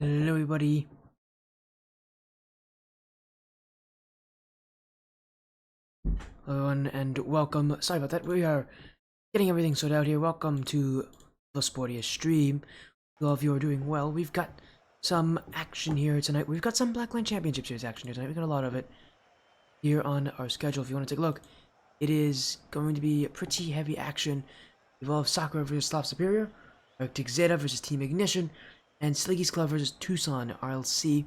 Hello everybody. Hello and welcome. Sorry about that. We are getting everything sorted out here. Welcome to the sportiest stream. All of you are doing well. We've got some action here tonight. We've got some Blackline Championship Series action here tonight. We've got a lot of it here on our schedule. If you want to take a look, it is going to be pretty heavy action. Involves Sakura versus Sloth Superior, Arctic Zeta versus Team Ignition, and Sliggy's Club versus Tucson RLC.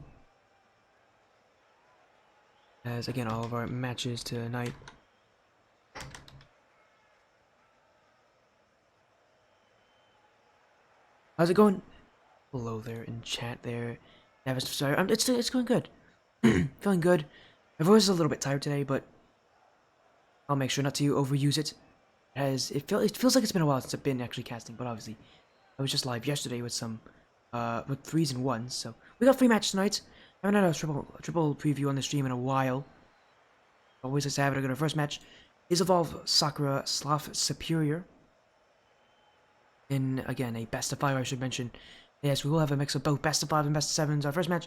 As again, all of our matches tonight. How's it going? Hello there in chat there. Sorry, it's going good. Feeling good. My voice is a little bit tired today, but I'll make sure not to overuse it. It feels like it's been a while since I've been actually casting, but obviously I was just live yesterday with some with 3s and 1s. So we got 3 matches tonight. I haven't had a triple preview on the stream in a while. Always like to have it. Our first match is Evolve Sakura Sloth Superior. In, again, a best of 5, I should mention. Yes, we will have a mix of both best of 5 and best of 7s. Our first match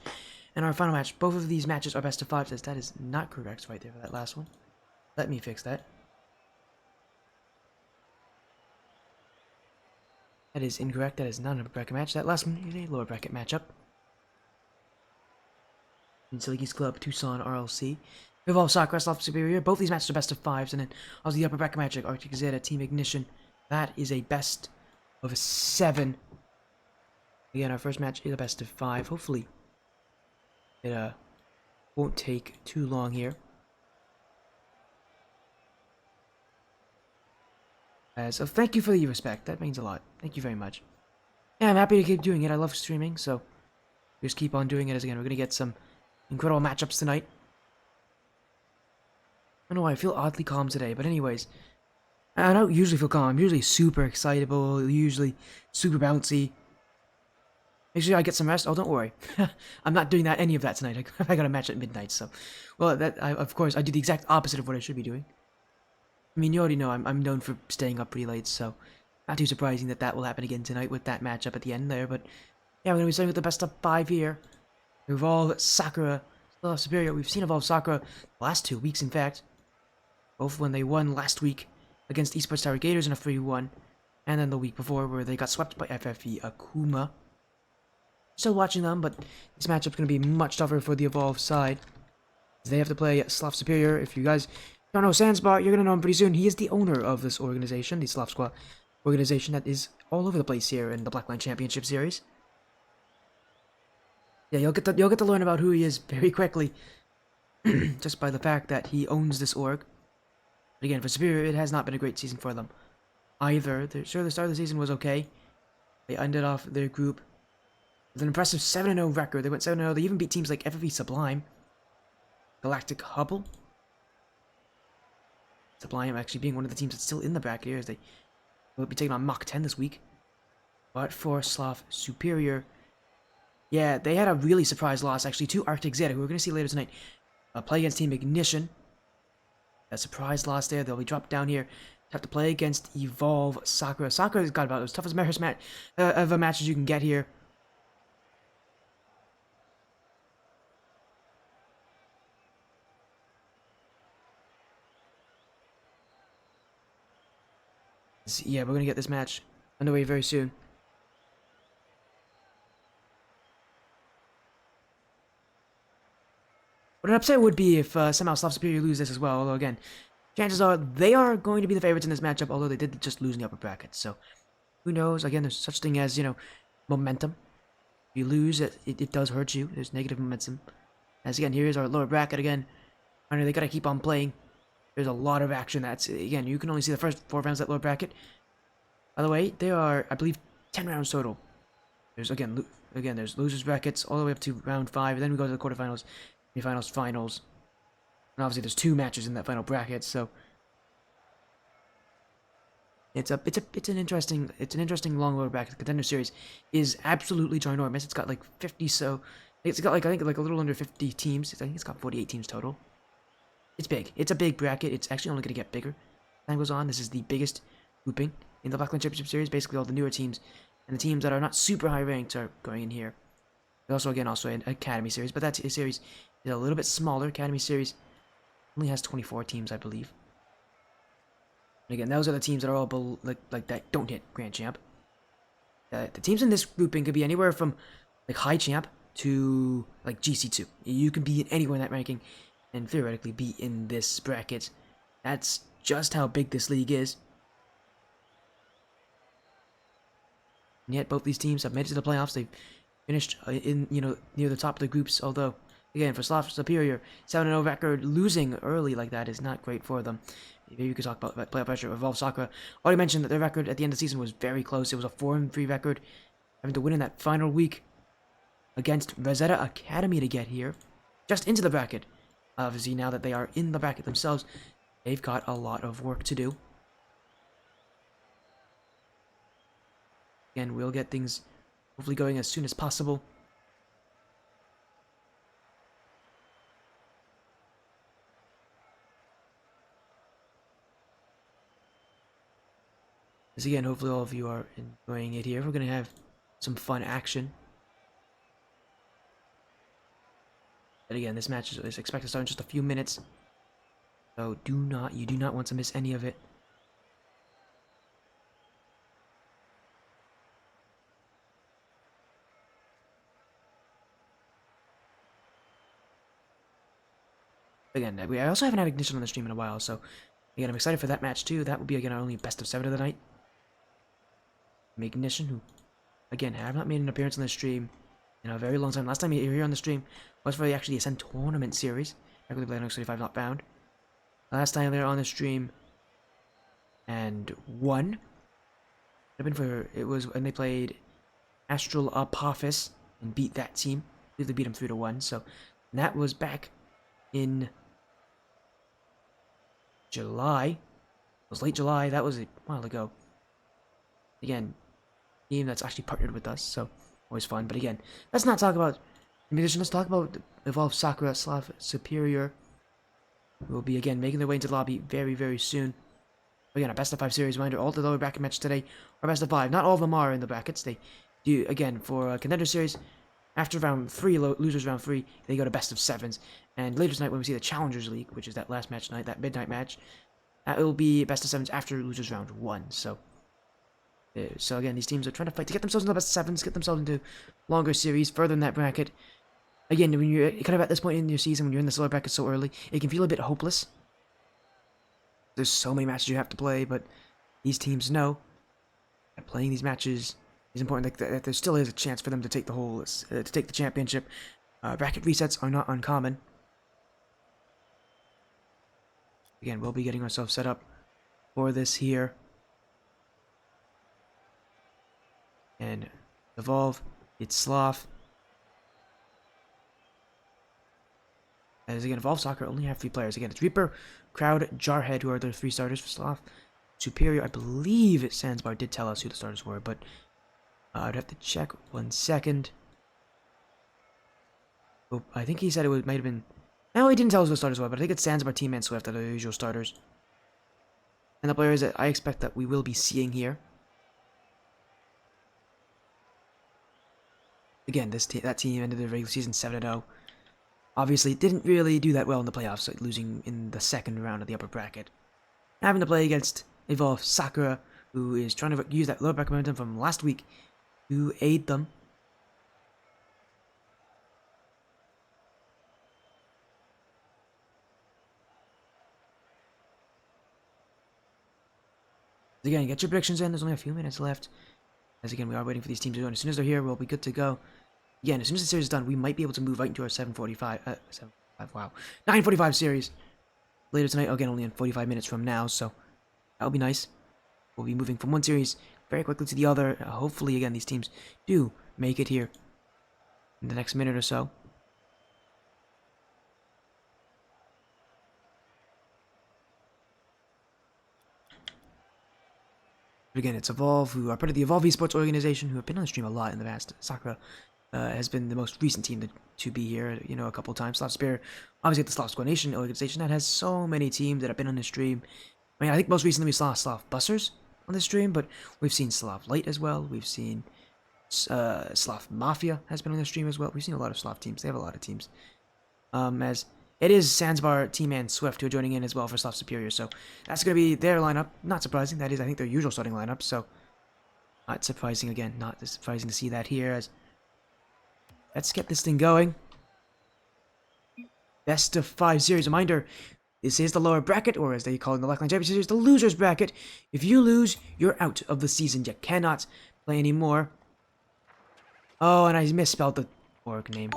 and our final match. Both of these matches are best of 5s. That is not correct right there for that last one. Let me fix that. That is incorrect. That is not an upper bracket match. That last one is a lower bracket matchup. In Siliki's Club, Tucson RLC. We have Sakura Sloth Superior. Both these matches are best of 5s. And then also the upper bracket match, Arctic Zeta, Team Ignition. That is a best of 7. Again, our first match is a best of 5. Hopefully, it won't take too long here. So thank you for the respect. That means a lot. Thank you very much. Yeah, I'm happy to keep doing it. I love streaming, so just keep on doing it. As again, we're gonna get some incredible matchups tonight. I don't know why I feel oddly calm today, but anyways, I don't usually feel calm. I'm usually super excitable, usually super bouncy. Make sure I get some rest. Oh, don't worry. I'm not doing any of that tonight. I got a match at midnight, so... Well, of course, I do the exact opposite of what I should be doing. I mean, you already know I'm known for staying up pretty late, so... Not too surprising that will happen again tonight with that matchup at the end there, but... Yeah, we're going to be starting with the best of 5 here. Evolve Sakura, Sloth Superior. We've seen Evolve Sakura the last 2 weeks, in fact. Both when they won last week against Esports Tower Gators in a 3-1, and then the week before where they got swept by FFE Akuma. Still watching them, but this matchup's going to be much tougher for the Evolve side. They have to play Sloth Superior. If you guys don't know Sandspot, you're going to know him pretty soon. He is the owner of this organization, the Sloth Squad organization that is all over the place here in the Blackline Championship Series. Yeah, you'll get to learn about who he is very quickly, just by the fact that he owns this org. But again, for Superior, it has not been a great season for them either. Sure, the start of the season was okay. They ended off their group with an impressive 7-0 record. They went 7-0. They even beat teams like FFE Sublime, Galactic Hubble. Sublime actually being one of the teams that's still in the bracket here, as they will be taking on Mach 10 this week. But for Sloth Superior, yeah, they had a really surprise loss actually to Arctic Zeta, who we're going to see later tonight. Play against Team Ignition. A surprise loss there. They'll be dropped down here. Have to play against Evolve Sakura. Sakura's got about as tough as of a match as you can get here. So, yeah, we're gonna get this match underway very soon. What an upset would be if somehow Sloth Superior lose this as well. Although again, chances are they are going to be the favorites in this matchup. Although they did just lose in the upper bracket, so who knows? Again, there's such thing as momentum. If you lose, it does hurt you. There's negative momentum. As again, here is our lower bracket again. I know they gotta keep on playing. There's a lot of action. That's again, you can only see the first 4 rounds of that lower bracket. By the way, there are, I believe, 10 rounds total. There's there's losers brackets all the way up to round 5. And then we go to the quarterfinals, semifinals, finals. And obviously, there's 2 matches in that final bracket. So it's an interesting long lower bracket. The Contender series is absolutely ginormous. It's got like 50 so. It's got like I think like a little under 50 teams. I think it's got 48 teams total. It's big. It's a big bracket. It's actually only going to get bigger. Time goes on. This is the biggest grouping in the Blackline Championship Series. Basically, all the newer teams and the teams that are not super high ranked are going in here. Also, again, also an Academy Series, but that series is a little bit smaller. Academy Series only has 24 teams, I believe. And again, those are the teams that are all like that don't hit Grand Champ. The teams in this grouping could be anywhere from like High Champ to like GC2. You can be anywhere in that ranking and theoretically be in this bracket. That's just how big this league is. And yet both these teams have made it to the playoffs. They've finished in, near the top of the groups, although again, for Sloth Superior, 7-0 record, losing early like that is not great for them. Maybe we could talk about playoff pressure. Evolve Sakura already mentioned that their record at the end of the season was very close. It was a 4-3 record, having to win in that final week against Zeta Academy to get here, just into the bracket. Obviously, now that they are in the bracket themselves, they've got a lot of work to do. Again, we'll get things hopefully going as soon as possible. As again, hopefully all of you are enjoying it here. We're going to have some fun action. But again, this match is expected to start in just a few minutes. So you do not want to miss any of it. Again, I also haven't had Ignition on the stream in a while, so again, I'm excited for that match too. That will be again our only best of 7 of the night. Ignition, who again have not made an appearance on the stream in a very long time. Last time you were here on the stream was for the actually Ascent Tournament series. Back when they played on 35 Not Bound. Last time they were on the stream and won. It was when they played Astral Apophis and beat that team. I believe they beat them 3-1. So that was back in July. It was late July. That was a while ago. Again, team that's actually partnered with us, so always fun. But again, let's not talk about Ignition. Let's talk about Evolve Sakura Sloth Superior. We'll be again making their way into the lobby very, very soon. Again, a best of 5 series reminder. All the lower bracket matches today are best of 5. Not all of them are in the brackets. They do again for Contenders series. After round 3, losers round 3, they go to best of 7s. And later tonight, when we see the Challengers League, which is that last match tonight, that midnight match, it will be best of 7s after losers round 1. So again, these teams are trying to fight to get themselves into the best of 7s, get themselves into longer series, further in that bracket. Again, when you're kind of at this point in your season, when you're in the lower bracket so early, it can feel a bit hopeless. There's so many matches you have to play, but these teams know that playing these matches is important. That there still is a chance for them to take the championship. Bracket resets are not uncommon. Again, we'll be getting ourselves set up for this here. And Evolve, it's Sloth. As again, Evolve Soccer only have 3 players. Again, it's Reaper, Crowd, Jarhead, who are the 3 starters for Sloth. Superior, I believe Sansbar did tell us who the starters were, but I'd have to check 1 second. Oh, I think he said might have been. No, he didn't tell us who the starters were, but I think it's Sansbar, Team, and Swift that are the usual starters. And the players that I expect that we will be seeing here. Again, that team ended the regular season 7-0. Obviously, didn't really do that well in the playoffs, like losing in the second round of the upper bracket. Having to play against Evolve Sakura, who is trying to use that lower bracket momentum from last week to aid them. Again, get your predictions in. There's only a few minutes left. As again, we are waiting for these teams to go. And as soon as they're here, we'll be good to go. Again, as soon as the series is done, we might be able to move right into our 9:45 series later tonight. Again, only in 45 minutes from now, so that'll be nice. We'll be moving from one series very quickly to the other. Hopefully, again, these teams do make it here in the next minute or so. But again, it's Evolve, who are part of the Evolve Esports organization, who have been on the stream a lot in the past. Sakura has been the most recent team to be here, a couple times. Sloth Spear, obviously the Sloth Squad Nation organization that has so many teams that have been on the stream. I mean, I think most recently we saw Sloth Bussers on the stream, but we've seen Sloth Light as well. We've seen Sloth Mafia has been on the stream as well. We've seen a lot of Sloth teams. They have a lot of teams. As it is Sandsbar, T-Man, Swift who are joining in as well for Sloth Superior. So that's going to be their lineup. Not surprising. That is, I think, their usual starting lineup. So not surprising again. Not surprising to see that here. As let's get this thing going. Best of 5 series. Reminder, this is the lower bracket, or as they call it in the Lackline Championship Series, the loser's bracket. If you lose, you're out of the season. You cannot play anymore. Oh, and I misspelled the org name.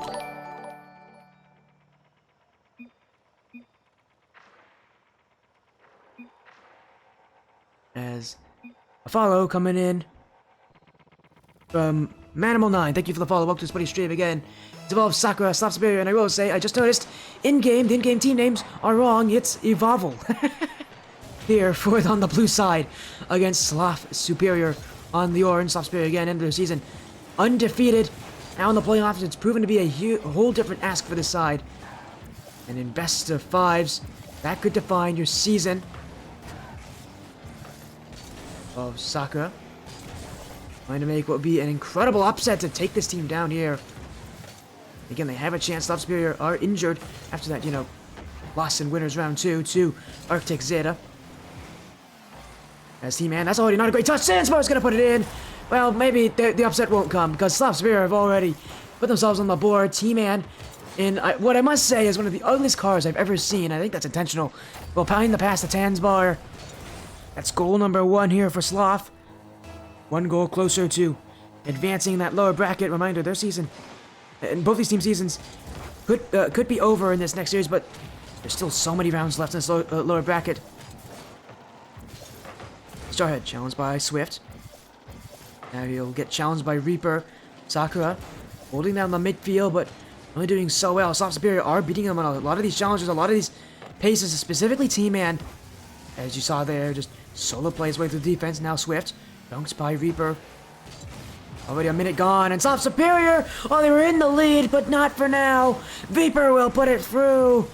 As a follow coming in from Manimal9. Thank you for the follow. Welcome to this buddy stream again. It's Evolve, Sakura, Sloth Superior, and I will say, I just noticed, in-game, the in-game team names are wrong. It's Evolve. Here, fourth on the blue side, against Sloth Superior on the orange. Sloth Superior again, end of the season. Undefeated. Now in the playoffs, it's proven to be a whole different ask for this side. And in best of 5s, that could define your season. Of Sakura. Trying to make what would be an incredible upset to take this team down here. Again, they have a chance. Sloth Superior are injured after that, you know, loss in winners round 2 to Arctic Zeta. As T-Man, that's already not a great touch. Sandsbar's gonna put it in. Well, maybe the upset won't come because Sloth Superior have already put themselves on the board. T-Man, in what I must say is one of the ugliest cars I've ever seen. I think that's intentional. Well, behind the pass to Tansbar. That's goal number 1 here for Sloth. 1 goal closer to advancing that lower bracket. Reminder, their season, and both these team seasons, could be over in this next series, but there's still so many rounds left in this lower bracket. Starhead challenged by Swift. Now he'll get challenged by Reaper. Sakura holding down the midfield, but only doing so well. Sloth Superior are beating them on a lot of these challenges, a lot of these paces, specifically T-Man. As you saw there, just solo plays way through defense. Now Swift dunks by Reaper. Already a minute gone, and Sloth Superior, oh, they were in the lead, but not for now. Reaper will put it through.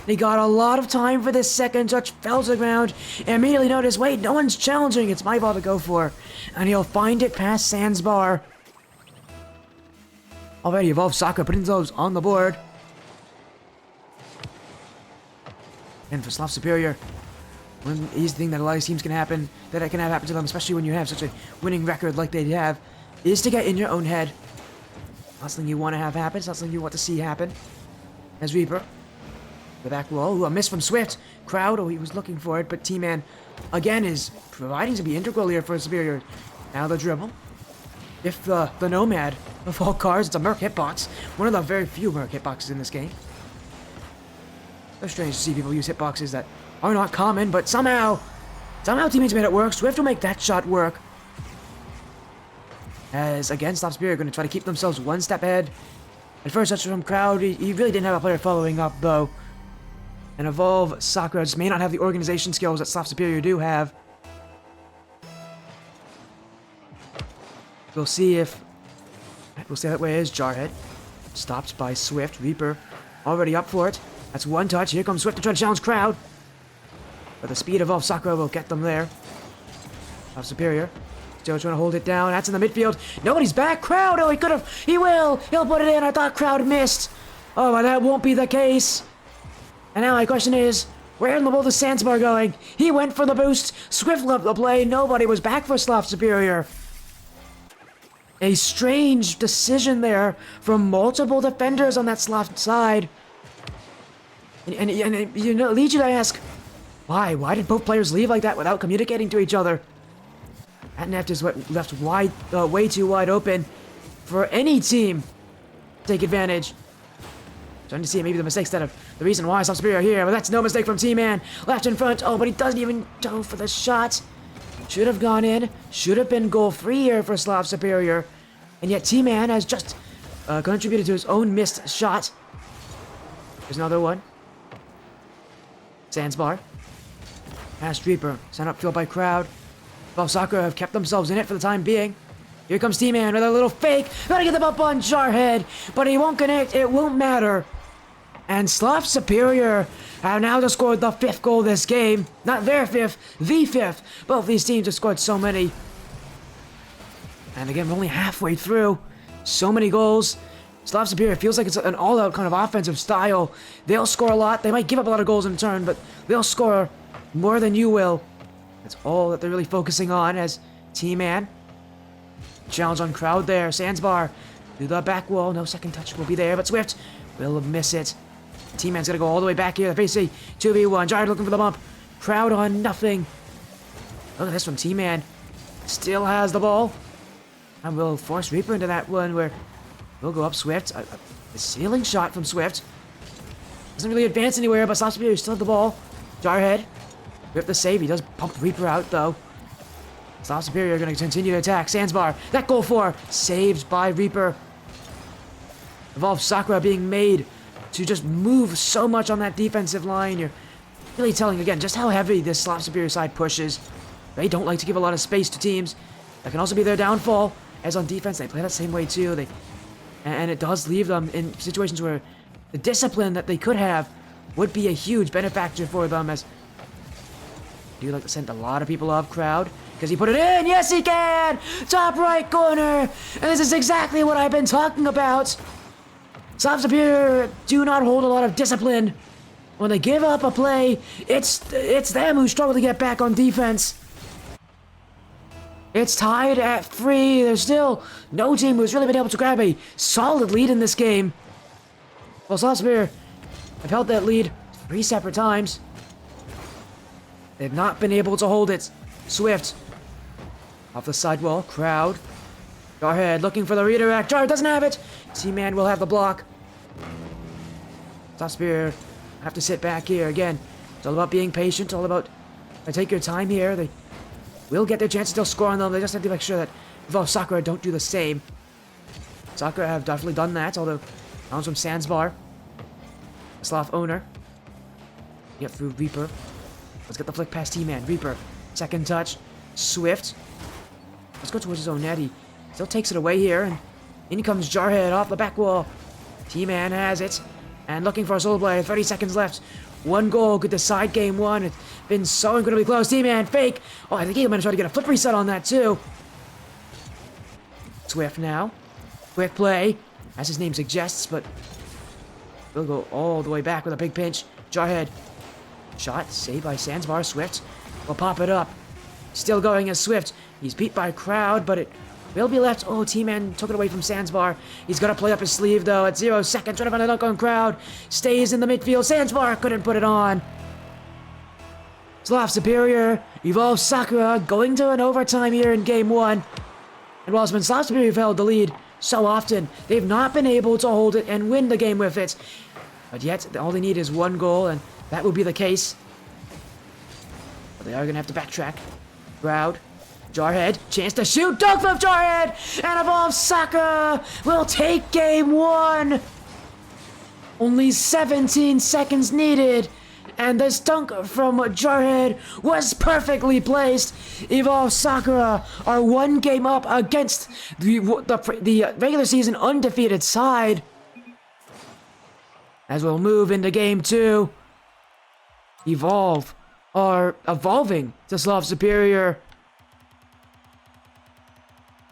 He got a lot of time for this second touch, fell to the ground, and immediately noticed, wait, no one's challenging, it's my ball to go for. And he'll find it past Sandsbar. Already Evolved Sakura putting themselves on the board. And for Sloth Superior, one easy thing that a lot of teams can happen, that it can have happen to them, especially when you have such a winning record like they have, is to get in your own head. Not something you want to have happen, it's not something you want to see happen. As Reaper, the back wall, ooh, a miss from Swift. Crowd, oh, he was looking for it, but T-Man, again, is providing to be integral here for Superior. Now the dribble. If the Nomad of all cars, it's a Merc hitbox. One of the very few Merc hitboxes in this game. It's strange to see people use hitboxes that are not common, but somehow teammates made it work. Swift will make that shot work. As, again, Sloth Superior are going to try to keep themselves one step ahead. At first, touch from Crowd. He really didn't have a player following up, though. And Evolve Sakura just may not have the organization skills that Sloth Superior do have. We'll see if... We'll see how that way is. Jarhead. Stopped by Swift. Reaper already up for it. That's one touch. Here comes Swift to try to challenge Crowd. But the speed of Evolve Sakura will get them there. Sloth Superior still trying to hold it down. That's in the midfield. Nobody's back. Crowd. Oh, he could have. He will. He'll put it in. I thought Crowd missed. Oh, but that won't be the case. And now my question is, where in the world is Sandsbar going? He went for the boost. Swift left the play. Nobody was back for Sloth Superior. A strange decision there from multiple defenders on that Sloth side. And you know, leads you to ask, why? Why did both players leave like that without communicating to each other? That net is what left wide, way too wide open for any team to take advantage. Trying to see maybe the mistakes that have the reason why Sloth Superior are here, but that's no mistake from T-Man. Left in front. Oh, but he doesn't even go for the shot. Should have gone in. Should have been goal free here for Sloth Superior. And yet T-Man has just contributed to his own missed shot. There's another one. Sandsbar. Past Reaper. Sent upfield by Crowd. Well, Sakura have kept themselves in it for the time being. Here comes T-Man with a little fake. Gotta get them up on Jarhead. But he won't connect. It won't matter. And Sloth Superior have now just scored the 5th goal this game. Not their 5th, the 5th. Both these teams have scored so many. And again, we're only halfway through. So many goals. Sloth Superior feels like it's an all-out kind of offensive style. They'll score a lot. They might give up a lot of goals in turn, but they'll score more than you will. That's all that they're really focusing on as T-Man. Challenge on crowd there. Sandsbar through the back wall. No second touch will be there, but Swift will miss it. T-Man's gonna go all the way back here. Face a 2v1. Jared looking for the bump. Crowd on nothing. Look at this from T-Man. Still has the ball. And we'll force Reaper into that one where we'll go up Swift. A ceiling shot from Swift. Doesn't really advance anywhere, but Sloth Superior still have the ball. Jarhead. We have to save. He does pump Reaper out, though. Sloth Superior going to continue to attack. Sandsbar. That goal for. Saved by Reaper. Evolve Sakura being made to just move so much on that defensive line. You're really telling, again, just how heavy this Sloth Superior side pushes. They don't like to give a lot of space to teams. That can also be their downfall. As on defense, they play that same way, too. And it does leave them in situations where the discipline that they could have would be a huge benefactor for them, as I do like to send a lot of people off crowd. Because he put it in! Yes, he can! Top right corner! And this is exactly what I've been talking about! Sloth Superior do not hold a lot of discipline. When they give up a play, it's them who struggle to get back on defense. It's tied at 3. There's still no team who's really been able to grab a solid lead in this game. Well, Sloth Superior have held that lead 3 separate times. They've not been able to hold it. Swift. Off the sidewall. Crowd. Jarhead looking for the redirect. Jarhead doesn't have it. T-Man will have the block. Sloth Superior have to sit back here again. It's all about being patient. All about take your time here. They will get their chance to still score on them. They just have to make sure that Evolve Sakura don't do the same. Sakura have definitely done that, although comes from Sandsbar. Sloth owner. Get through Reaper. Let's get the flick past T-Man. Reaper. Second touch. Swift. Let's go towards his own net. He still takes it away here. And in comes Jarhead off the back wall. T-Man has it. And looking for a solo play. 30 seconds left. One goal could decide game 1. It's been so incredibly close. T-Man fake. Oh, I think he might try to get a flip reset on that too. Swift now. Quick play. As his name suggests, but we'll go all the way back with a big pinch. Jarhead. Shot. Saved by Sandsbar. Swift will pop it up. Still going as Swift. He's beat by crowd, but it will be left. Oh, T-Man took it away from Sandsbar. He's got to play up his sleeve, though, at 0 seconds. Trying to find a dunk on crowd. Stays in the midfield. Sandsbar couldn't put it on. Sloth Superior. Evolve Sakura going to an overtime here in game 1. And while it's been Sloth Superior who've held the lead so often, they've not been able to hold it and win the game with it. But yet, all they need is one goal, and that would be the case. But they are going to have to backtrack. Crowd. Jarhead. Chance to shoot. Dunk from Jarhead! And Evolve Sakura will take game 1. Only 17 seconds needed. And this dunk from Jarhead was perfectly placed. Evolve Sakura are 1 game up against the regular season undefeated side. As we'll move into game 2. Evolve are evolving to Sloth Superior.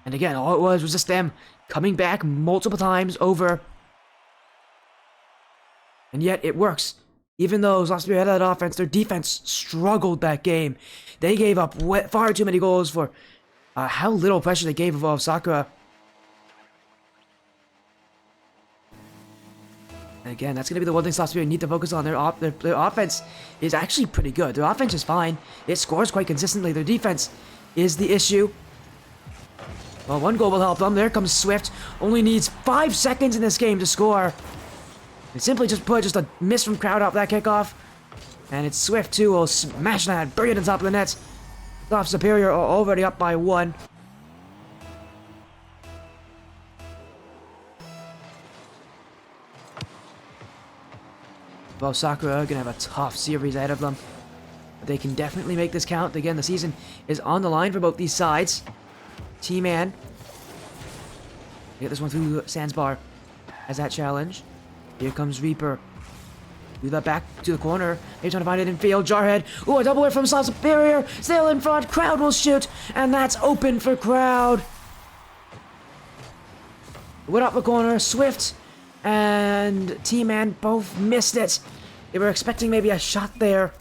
And again, all it was just them coming back multiple times over. And yet it works. Even though Sloth Superior had that offense, their defense struggled that game. They gave up far too many goals for how little pressure they gave Evolve Sakura. And again, that's going to be the one thing Sloth Superior need to focus on. Their offense is actually pretty good. Their offense is fine. It scores quite consistently. Their defense is the issue. Well, 1 goal will help them. There comes Swift. Only needs 5 seconds in this game to score. And simply just put just a miss from crowd off that kickoff. And it's Swift, too, will smash that, bury it on top of the net. Sloth Superior are already up by 1. Well, Sakura are going to have a tough series ahead of them. But they can definitely make this count. Again, the season is on the line for both these sides. T-Man. Get this one through Sandsbar as that challenge. Here comes Reaper. Do that back to the corner. They're trying to find it in field. Jarhead. Ooh, a double hit from Sloth Superior. Still in front. Crowd will shoot. And that's open for crowd. Went up the corner, Swift and T-Man both missed it. They were expecting maybe a shot there.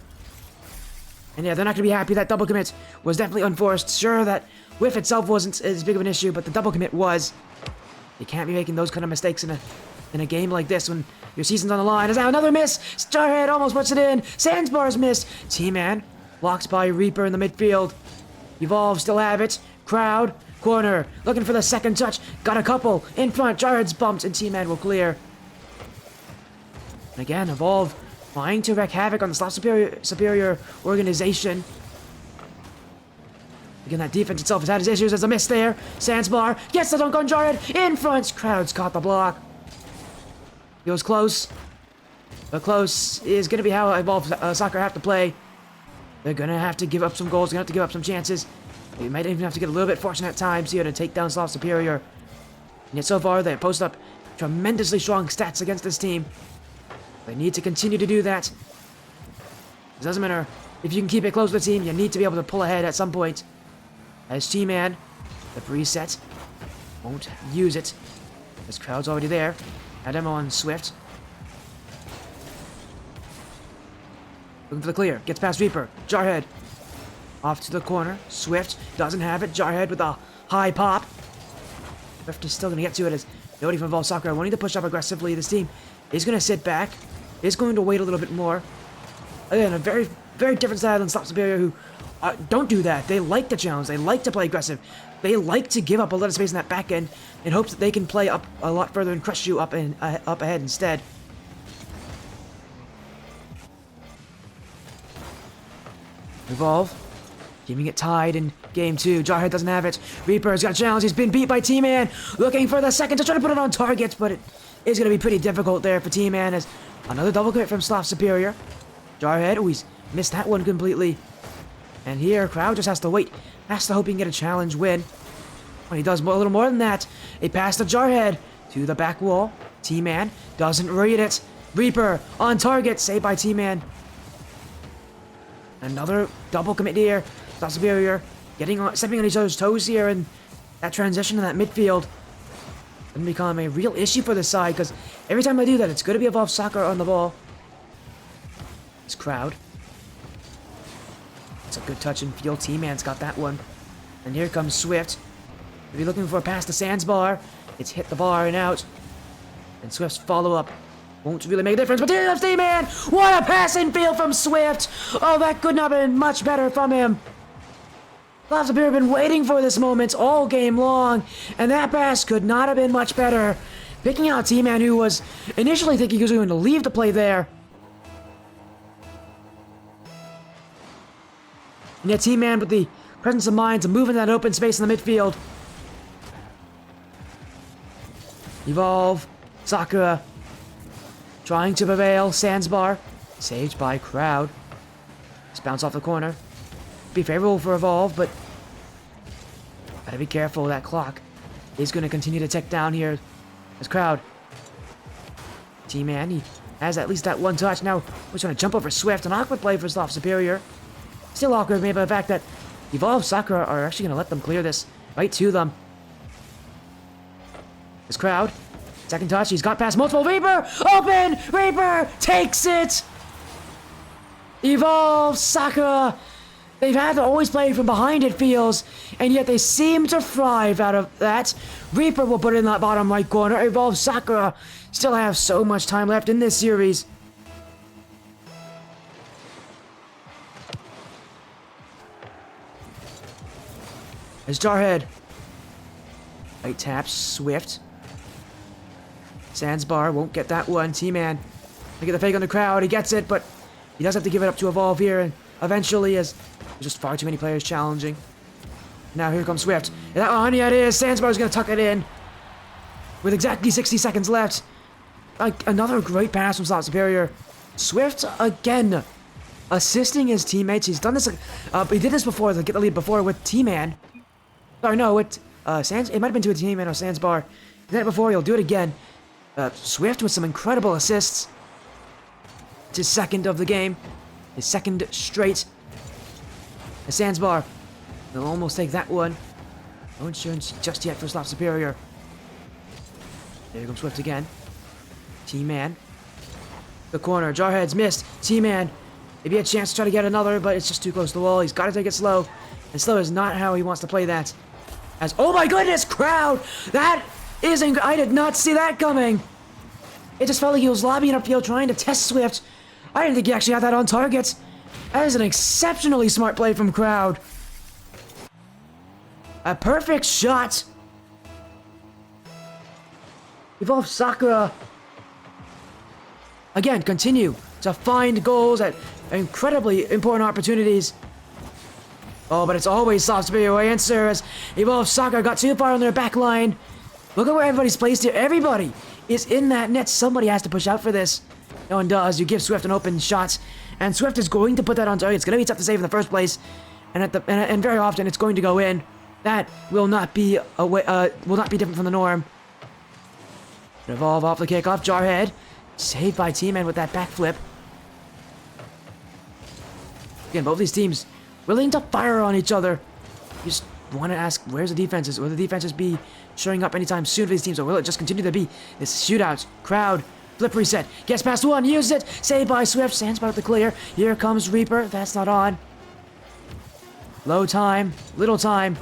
And yeah, they're not going to be happy. That double commit was definitely unforced. Sure, that whiff itself wasn't as big of an issue, but the double commit was. You can't be making those kind of mistakes in a game like this when your season's on the line. Is now another miss. Starhead almost puts it in. Sandsbar's missed. T-Man blocked by Reaper in the midfield. Evolve still have it. Crowd, corner, looking for the second touch. Got a couple in front. Jarhead's bumped and T-Man will clear. And again, Evolve trying to wreak havoc on the Sloth superior organization. Again, that defense itself has had its issues. There's a miss there. Sandsbar gets the dunk on Jarhead. In front. Crowd's caught the block. Goes close. But close is going to be how Evolve Sakura have to play. They're going to have to give up some goals. They're going to have to give up some chances. They might even have to get a little bit fortunate at times here to take down Sloth Superior. And yet so far, they post up tremendously strong stats against this team. They need to continue to do that. It doesn't matter if you can keep it close to the team. You need to be able to pull ahead at some point. As T-Man, the preset, won't use it. This crowd's already there. Had him on Swift. Looking for the clear. Gets past Reaper. Jarhead. Off to the corner. Swift doesn't have it. Jarhead with a high pop. Swift is still going to get to it as nobody from Evolve Sakura wanting to push up aggressively. This team is going to sit back. Is going to wait a little bit more. Again, a very, very different style than Sloth Superior who don't do that. They like the challenge. They like to play aggressive. They like to give up a lot of space in that back end in hopes that they can play up a lot further and crush you up ahead instead. Evolve. Keeping it tied in game 2. Jarhead doesn't have it. Reaper's got a challenge. He's been beat by T-Man. Looking for the second to try to put it on target, but it is going to be pretty difficult there for T-Man as another double commit from Sloth Superior. Jarhead, oh, he's missed that one completely. And here, Crowd just has to wait. Has to hope he can get a challenge win. When he does a little more than that, a pass to Jarhead to the back wall. T-Man doesn't read it. Reaper on target. Saved by T-Man. Another double commit here. Sloth Superior stepping on each other's toes here, and that transition to that midfield can become a real issue for this side because every time I do that, it's going to be Evolve Sakura on the ball. This Crowd. It's a good touch and feel. T-Man's got that one. And here comes Swift. If you're looking for a pass to Sandsbar, it's hit the bar and out. And Swift's follow-up won't really make a difference, but here comes T-Man! What a pass in field from Swift! Oh, that could not have been much better from him. Sloth Superior have been waiting for this moment all game long, and that pass could not have been much better. Picking out T-Man, who was initially thinking he was going to leave the play there. And yet T-Man with the presence of mind to move in that open space in the midfield. Evolve. Sakura. Trying to prevail. Sandsbar. Saved by Crowd. Just bounce off the corner. Be favorable for Evolve, but gotta be careful. That clock is going to continue to tick down here. As Crowd. T-Man, he has at least that one touch. Now we're trying to jump over Swift. An awkward play for Sloth Superior. Still awkward maybe by the fact that Evolve Sakura are actually going to let them clear this right to them. This Crowd. Second touch. He's got past multiple. Reaper! Open! Reaper takes it! Evolve Sakura. They've had to always play from behind, it feels, and yet they seem to thrive out of that. Reaper will put it in that bottom right corner. Evolve Sakura still have so much time left in this series. As Jarhead. Right taps, Swift. Sandsbar won't get that one. T-Man. They get the fake on the Crowd. He gets it, but he does have to give it up to Evolve here, and eventually, as there's just far too many players challenging. Now here comes Swift. And that one, yeah, it is. Sandsbar's gonna tuck it in. With exactly 60 seconds left. Another great pass from Sloth Superior. Swift, again, assisting his teammates. He's done this, he did this before, to get the lead before with T-Man. Sorry, no, it might have been to a T-Man or Sandsbar. He did it before, he'll do it again. Swift with some incredible assists. It's his second of the game. His second straight. A Sandsbar. They'll almost take that one. No insurance just yet for Sloth Superior. There comes Swift again. T-Man. The corner. Jarhead's missed. T-Man. Maybe a chance to try to get another, but it's just too close to the wall. He's got to take it slow. And slow is not how he wants to play that. As, oh my goodness, crowd! That isn't, I did not see that coming. It just felt like he was lobbying upfield trying to test Swift. I didn't think he actually had that on target. That is an exceptionally smart play from crowd. A perfect shot. Evolve Sakura. Again, continue to find goals at incredibly important opportunities. Oh, but it's always Sloth's superior answer as Evolve Sakura got too far on their back line. Look at where everybody's placed here. Everybody is in that net. Somebody has to push out for this. No one does. You give Swift an open shot, and Swift is going to put that on target. It's going to be tough to save in the first place, and very often it's going to go in. That will not be different from the norm. Evolve off the kickoff. Jarhead saved by T-Man with that backflip. Again, both these teams willing to fire on each other. You just want to ask, where's the defenses? Will the defenses be showing up anytime soon for these teams, or will it just continue to be this shootout? Crowd, flip reset, gets past one, uses it, saved by Swift, Sandspot with the clear. Here comes Reaper, that's not on. Low time, little time,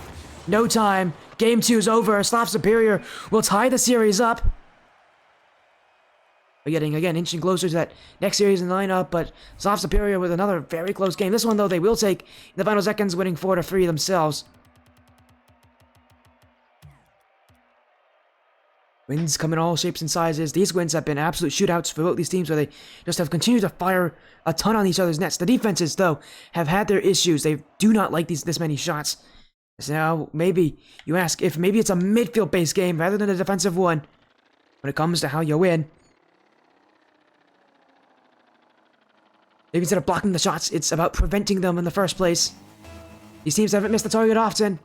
no time. Game 2's over. Sloth Superior will tie the series up. We're getting, again, inching closer to that next series in the lineup, but Sloth Superior with another very close game. This one, though, they will take in the final seconds, winning 4-3 themselves. Wins come in all shapes and sizes. These wins have been absolute shootouts for both these teams, where they just have continued to fire a ton on each other's nets. The defenses, though, have had their issues. They do not like this many shots. So now, maybe you ask if maybe it's a midfield-based game rather than a defensive one when it comes to how you win. Maybe instead of blocking the shots, it's about preventing them in the first place. These teams haven't missed the target often.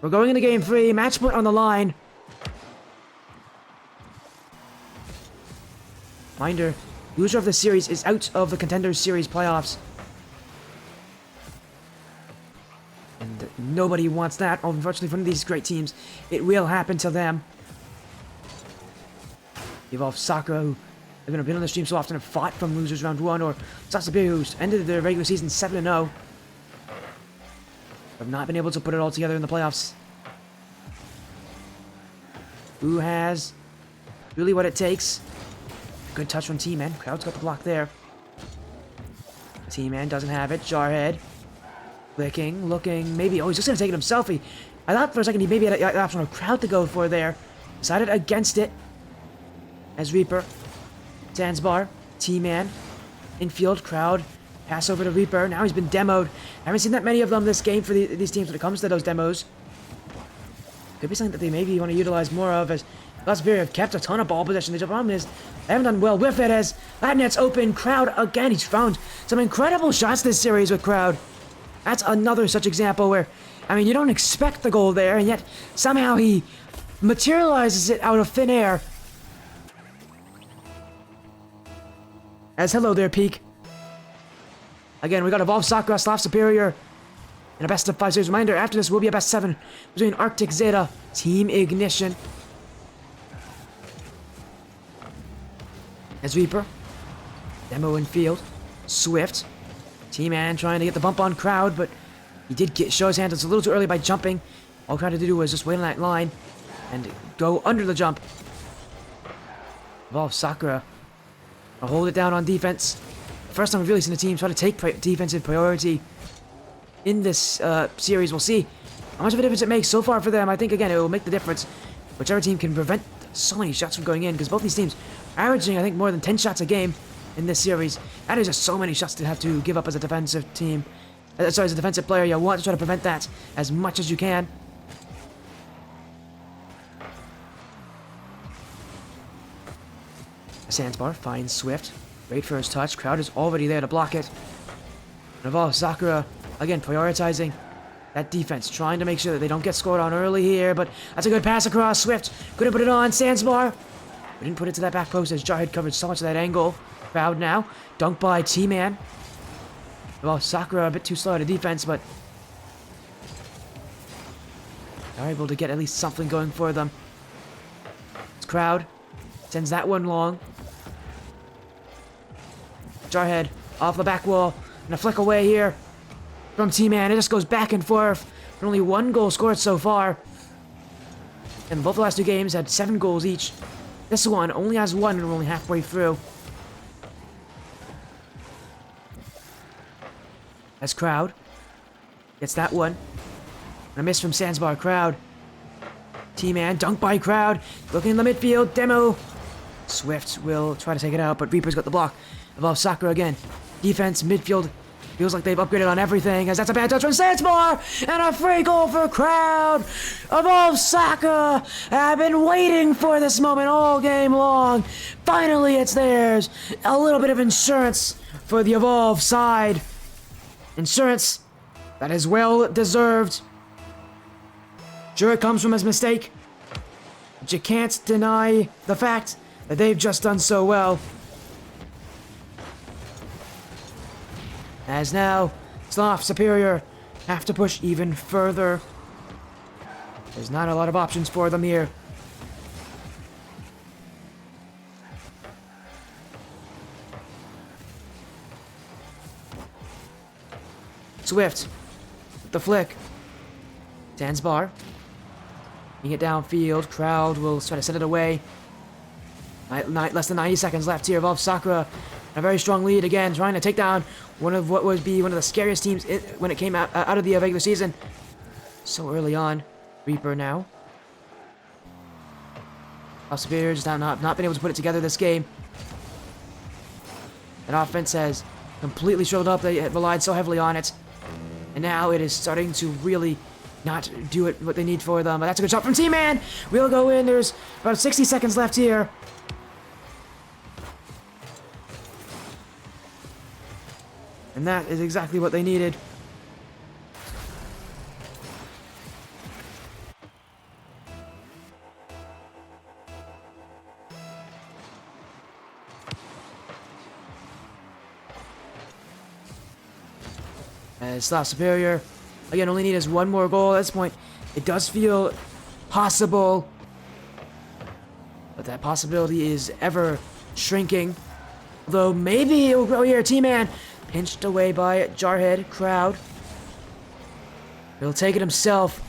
We're going into game 3, match point on the line. Reminder, loser of the series is out of the Contenders series playoffs. And nobody wants that. Unfortunately for one of these great teams, it will happen to them. Evolve Sakura, who have been on the stream so often, have fought from losers round 1, or Sloth Superior, who's ended their regular season 7-0. Have not been able to put it all together in the playoffs. Who has really what it takes? Good touch from T-Man. Crowd's got the block there. T-Man doesn't have it. Jarhead. Clicking, looking, maybe. Oh, he's just going to take it himself. I thought for a second he maybe had an option of Crowd to go for there. Decided against it. As Reaper. Zanzibar. T-Man. Infield. Crowd. Pass over to Reaper. Now he's been demoed. I haven't seen that many of them this game for these teams when it comes to those demos. Could be something that they maybe want to utilize more of, as Sloth Superior have kept a ton of ball possession. The problem is they haven't done well with it, as that net's open. Crowd again. He's found some incredible shots this series with Crowd. That's another such example where, I mean, you don't expect the goal there, and yet somehow he materializes it out of thin air. As hello there, Peak. Again, we got Evolve Sakura, Sloth Superior, and a best of 5 series. Reminder, after this will be a best 7 between Arctic Zeta, Team Ignition. As Reaper, Demo in field, Swift, T-Man trying to get the bump on Crowd, but he did show his hand. It's a little too early by jumping. All Crowd had to do was just wait on that line and go under the jump. Evolve Sakura will hold it down on defense. First time we've really seen a team try to take defensive priority in this series. We'll see how much of a difference it makes so far for them. I think, again, it will make the difference. Whichever team can prevent so many shots from going in, because both these teams are averaging, I think, more than 10 shots a game in this series. That is just so many shots to have to give up as a defensive team. As a defensive player, you want to try to prevent that as much as you can. Sandbar finds Swift. Great first touch. Crowd is already there to block it. Evolve Sakura, again, prioritizing that defense, trying to make sure that they don't get scored on early here, but that's a good pass across. Swift couldn't put it on. Sandbar didn't put it to that back post as Jarhead covered so much of that angle. Crowd now. Dunked by T-Man. Well, Sakura a bit too slow to defense, but they're able to get at least something going for them. It's Crowd. Sends that one long. Jarhead off the back wall. And a flick away here from T-Man. It just goes back and forth. And only one goal scored so far. And both the last two games had 7 goals each. This one only has 1 and we're only halfway through. As Crowd gets that one. And a miss from Sandsbar. Crowd. T-Man, dunk by Crowd. Looking in the midfield. Demo. Swift will try to take it out, but Reaper's got the block. Above Sakura again. Defense, midfield. Feels like they've upgraded on everything, as that's a bad touch from Sandsbar! And a free goal for Crowd! Above Sakura! I've been waiting for this moment all game long. Finally, it's theirs. A little bit of insurance for the Evolve side. Insurance that is well deserved. Sure, it comes from his mistake, but you can't deny the fact that they've just done so well. As now, Sloth Superior have to push even further. There's not a lot of options for them here. Swift, with the flick. Sandsbar. Being it downfield, Crowd will try to send it away. Less than 90 seconds left here. Evolve Sakura, a very strong lead again, trying to take down one of what would be one of the scariest teams when it came out of the regular season. So early on. Reaper now. Superior just not been able to put it together this game. That offense has completely struggled up. They relied so heavily on it. And now it is starting to really not do it what they need for them. But that's a good shot from T-Man. We'll go in. There's about 60 seconds left here. And that is exactly what they needed. As Sloth Superior, again, only need is one more goal at this point. It does feel possible, but that possibility is ever shrinking. Although maybe it will grow here. T-Man pinched away by Jarhead. Crowd. He'll take it himself.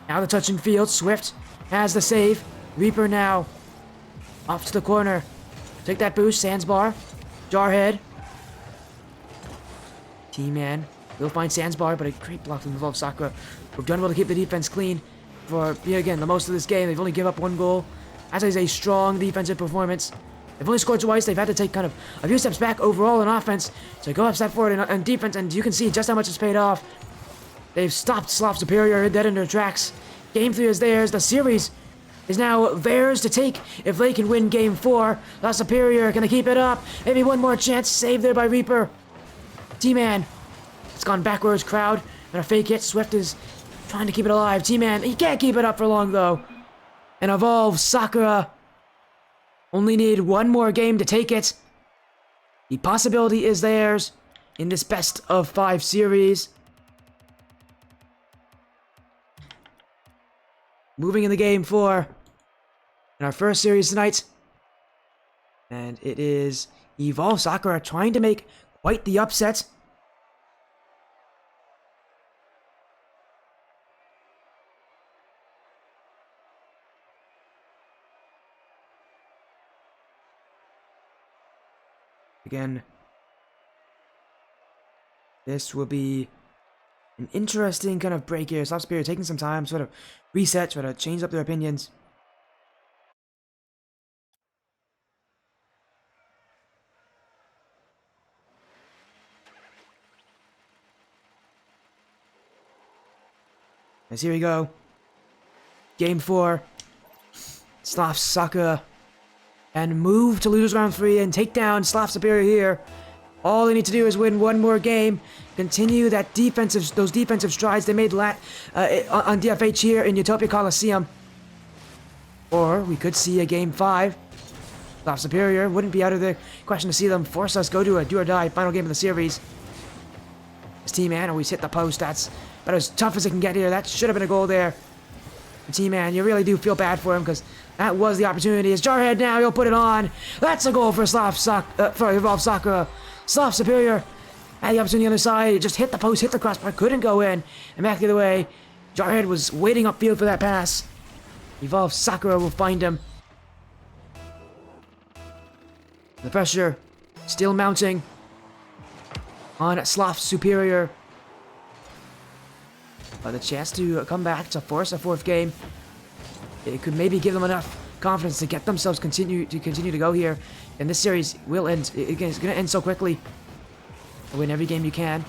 Now the touching field. Swift has the save. Reaper now. Off to the corner. Take that boost. Sandsbar. Jarhead. T-Man will find Sandsbar, but a great block from Evolve Sakura. We've done well to keep the defense clean for, again, the most of this game. They've only given up 1 goal. That is a strong defensive performance. They've only scored twice. They've had to take kind of a few steps back overall in offense. So go up, step forward in defense, and you can see just how much it's paid off. They've stopped Sloth Superior dead in their tracks. Game 3 is theirs. The series is now theirs to take if they can win Game 4. Sloth Superior, can they keep it up? Maybe one more chance. Saved there by Reaper. T-Man. It's gone backwards. Crowd. And a fake hit. Swift is trying to keep it alive. T-Man, he can't keep it up for long, though. And Evolve Sakura only need one more game to take it. The possibility is theirs in this best of 5 series. Moving into Game 4 in our first series tonight. And it is Evolve Sakura trying to make quite the upset. Again, this will be an interesting kind of break here. Sloth Superior taking some time, sort of reset, try to change up their opinions. As here we go. Game 4. Sloth Sakura. And move to lose round 3 and take down Sloth Superior here. All they need to do is win one more game. Continue that those defensive strides they made on DFH here in Utopia Coliseum. Or we could see a Game 5. Sloth Superior wouldn't be out of the question to see them force us go to a do-or-die final game of the series. This T-Man always hit the post. That's about as tough as it can get here. That should have been a goal there. T-Man, you really do feel bad for him because That was the opportunity. As Jarhead now, he'll put it on. That's a goal for Evolve Sakura. Sloth superior. Had the opportunity on the other side. Just hit the post, hit the crossbar. Couldn't go in. And back the other way. Jarhead was waiting upfield for that pass. Evolve Sakura will find him. The pressure still mounting on Sloth superior. The chance to come back to force a fourth game. It could maybe give them enough confidence to get themselves continue to go here. And this series will end. Again, it's going to end so quickly. Win every game you can.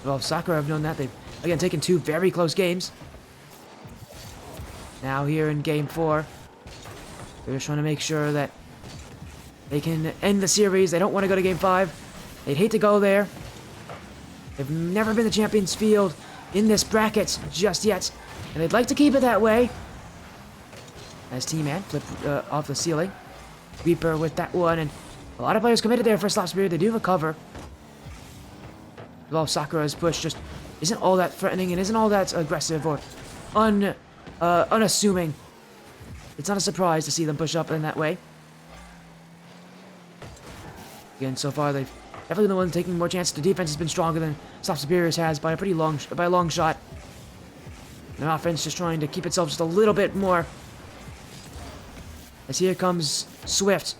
Well, Sakura have known that. They've, again, taken 2 very close games. Now here in game 4, they're just trying to make sure that they can end the series. They don't want to go to game 5. They'd hate to go there. They've never been the champions field in this bracket just yet. And they'd like to keep it that way. As T-Man flipped off the ceiling. Reaper with that one, and a lot of players committed there for Sloth Superior. They do have a cover. Well, Sakura's push just isn't all that threatening and isn't all that aggressive or unassuming. It's not a surprise to see them push up in that way. Again, so far they've definitely the one taking more chances. The defense has been stronger than Sloth Superior's has by a long shot. And the offense just trying to keep itself just a little bit more. As here comes Swift.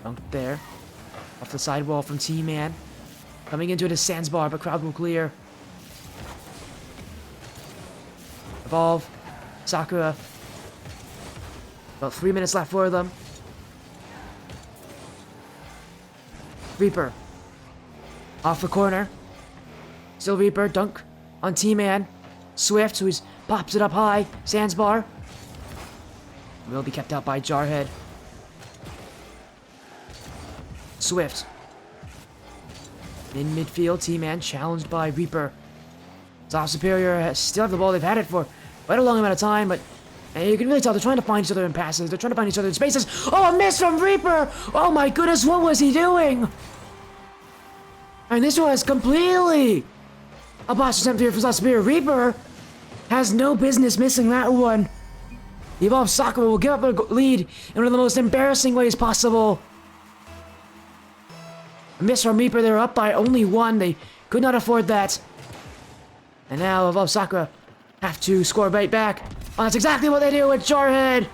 Dunked there. Off the sidewall from T-Man. Coming into it as Sandsbar, but crowd will clear. Evolve. Sakura. About 3 minutes left for them. Reaper. Off the corner. Still Reaper. Dunk on T-Man. Swift, who pops it up high. Sandsbar. Will be kept out by Jarhead. Swift. In midfield, T-Man challenged by Reaper. Sloth Superior still have the ball. They've had it for quite a long amount of time, but you can really tell they're trying to find each other in passes. They're trying to find each other in spaces. Oh, a miss from Reaper! Oh my goodness, what was he doing? And this was completely a boss attempt here for Sloth Superior. Reaper has no business missing that one. The Evolve Sakura will give up a lead in one of the most embarrassing ways possible. A miss from Reaper, they were up by only 1. They could not afford that. And now Evolve Sakura have to score right back. Oh, that's exactly what they do with Jarhead.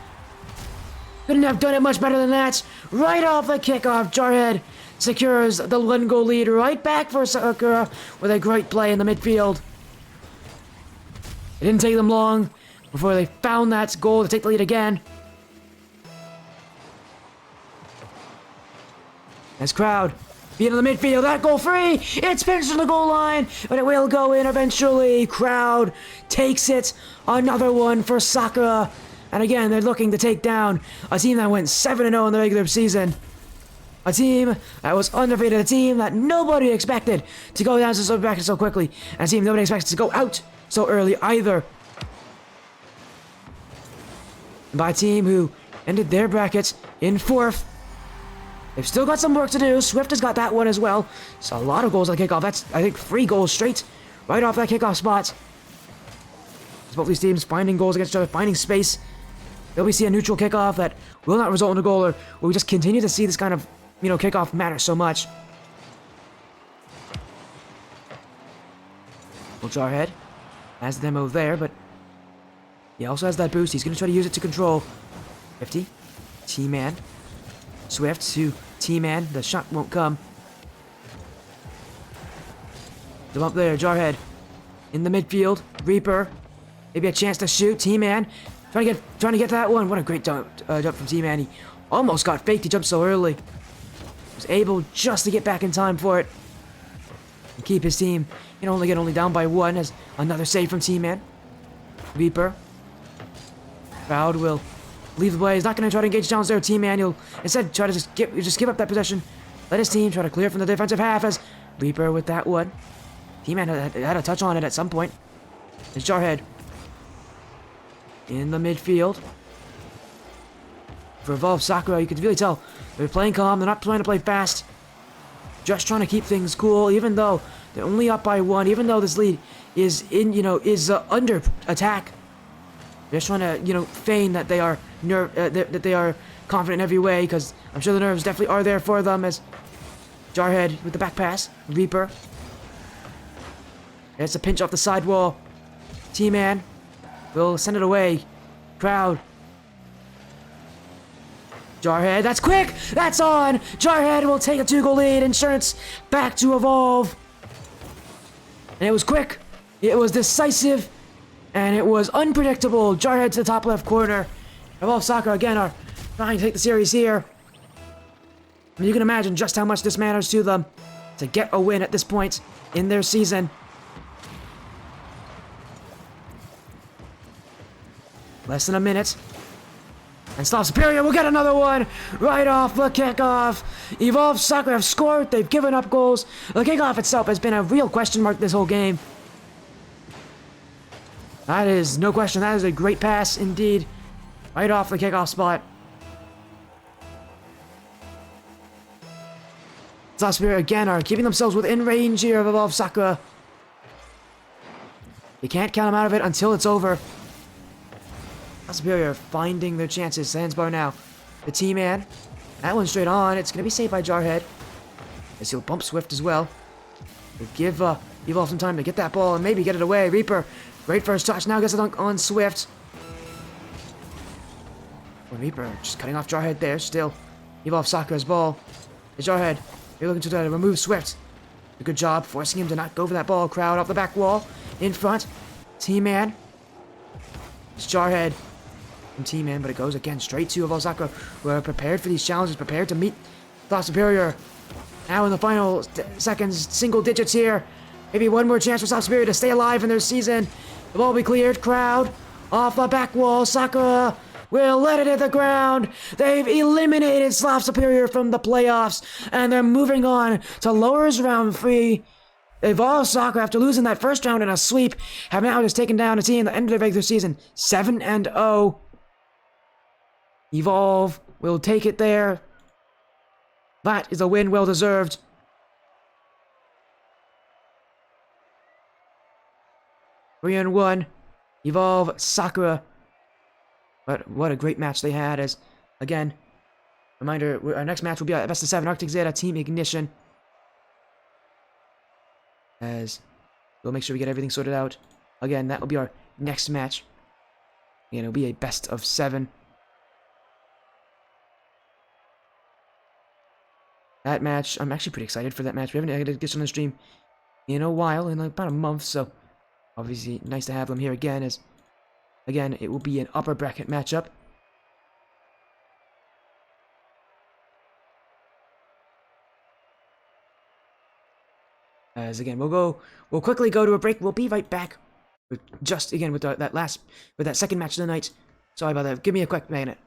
Couldn't have done it much better than that. Right off the kickoff, Jarhead secures the 1-goal lead right back for Sakura with a great play in the midfield. It didn't take them long before they found that goal to take the lead again. As crowd being in the midfield, that goal free. It's pinched on the goal line, but it will go in eventually. Crowd takes it. Another one for Sakura. And again, they're looking to take down a team that went 7-0 in the regular season. A team that was undefeated. A team that nobody expected to go down so back so quickly. And a team nobody expected to go out so early either. By a team who ended their brackets in 4th. They've still got some work to do. Swift has got that one as well. So a lot of goals on the kickoff. That's, I think, 3 goals straight right off that kickoff spot. As both these teams finding goals against each other, finding space. Will we see a neutral kickoff that will not result in a goal, or will we just continue to see this kind of, kickoff matter so much? Well, Jarhead has the demo there, but he also has that boost. He's going to try to use it to control. 50. T-Man. Swift to T-Man. The shot won't come. Them up there. Jarhead in the midfield. Reaper. Maybe a chance to shoot. T-Man trying to get to that one. What a great jump from T-Man. He almost got faked. He jumped so early. Was able just to get back in time for it. And keep his team, only down by 1 as another save from T-Man. Reaper. Crowd will leave the way. He's not going to try to engage down there. T-Man, he'll instead try to just give up that possession. Let his team try to clear from the defensive half as Reaper with that one. T-Man had a touch on it at some point. It's Jarhead in the midfield. For Evolve Sakura, you can really tell they're playing calm. They're not trying to play fast. Just trying to keep things cool, even though they're only up by 1. Even though this lead is under attack. They're just trying to, feign that they are that they are confident in every way, because I'm sure the nerves definitely are there for them. As Jarhead with the back pass, Reaper. There's a pinch off the side wall. T-Man will send it away. Crowd. Jarhead, that's quick! That's on! Jarhead will take a 2-goal lead. Insurance back to Evolve. And it was quick. It was decisive. And it was unpredictable. Jarhead to the top left corner. Evolve Sakura again are trying to take the series here. I mean, you can imagine just how much this matters to them to get a win at this point in their season. Less than a minute. And Sloth Superior will get another one right off the kickoff. Evolve Sakura have scored. They've given up goals. The kickoff itself has been a real question mark this whole game. That is no question. That is a great pass indeed. Right off the kickoff spot. Sloth Superior again are keeping themselves within range here of Evolve Sakura. You can't count them out of it until it's over. Superior finding their chances. Sandsbar now. The T-Man. That one straight on. It's going to be saved by Jarhead. As he'll bump Swift as well. They give Evolve some time to get that ball and maybe get it away. Reaper. Great first touch. Now gets it on Swift. Well, Reaper just cutting off Jarhead there. Still. Evolve Sakura's ball. It's Jarhead. They're looking to try to remove Swift. A good job forcing him to not go for that ball. Crowd off the back wall. In front. T-Man. It's Jarhead. T-Man, but it goes again straight to Evolve Sakura, who are prepared for these challenges, prepared to meet Sloth Superior. Now in the final seconds, single digits here. Maybe one more chance for Sloth Superior to stay alive in their season. The ball will be cleared. Crowd off the back wall. Sakura will let it hit the ground. They've eliminated Sloth Superior from the playoffs, and they're moving on to lowers round 3. Evolve Sakura, after losing that first round in a sweep, have now just taken down a team at the end of the regular season, 7-0. Evolve will take it there. That is a win well deserved. Three and 1. Evolve Sakura. But what a great match they had. As again, reminder, our next match will be at best of 7 Arctic Zeta Team Ignition. As we'll make sure we get everything sorted out. Again, that will be our next match. And it'll be a best of 7. That match, I'm actually pretty excited for that match. We haven't had a guest on the stream in a while, in like about a month, so obviously nice to have them here again, as again, it will be an upper bracket matchup. As again, we'll quickly go to a break. We'll be right back with just again with that second match of the night. Sorry about that. Give me a quick minute.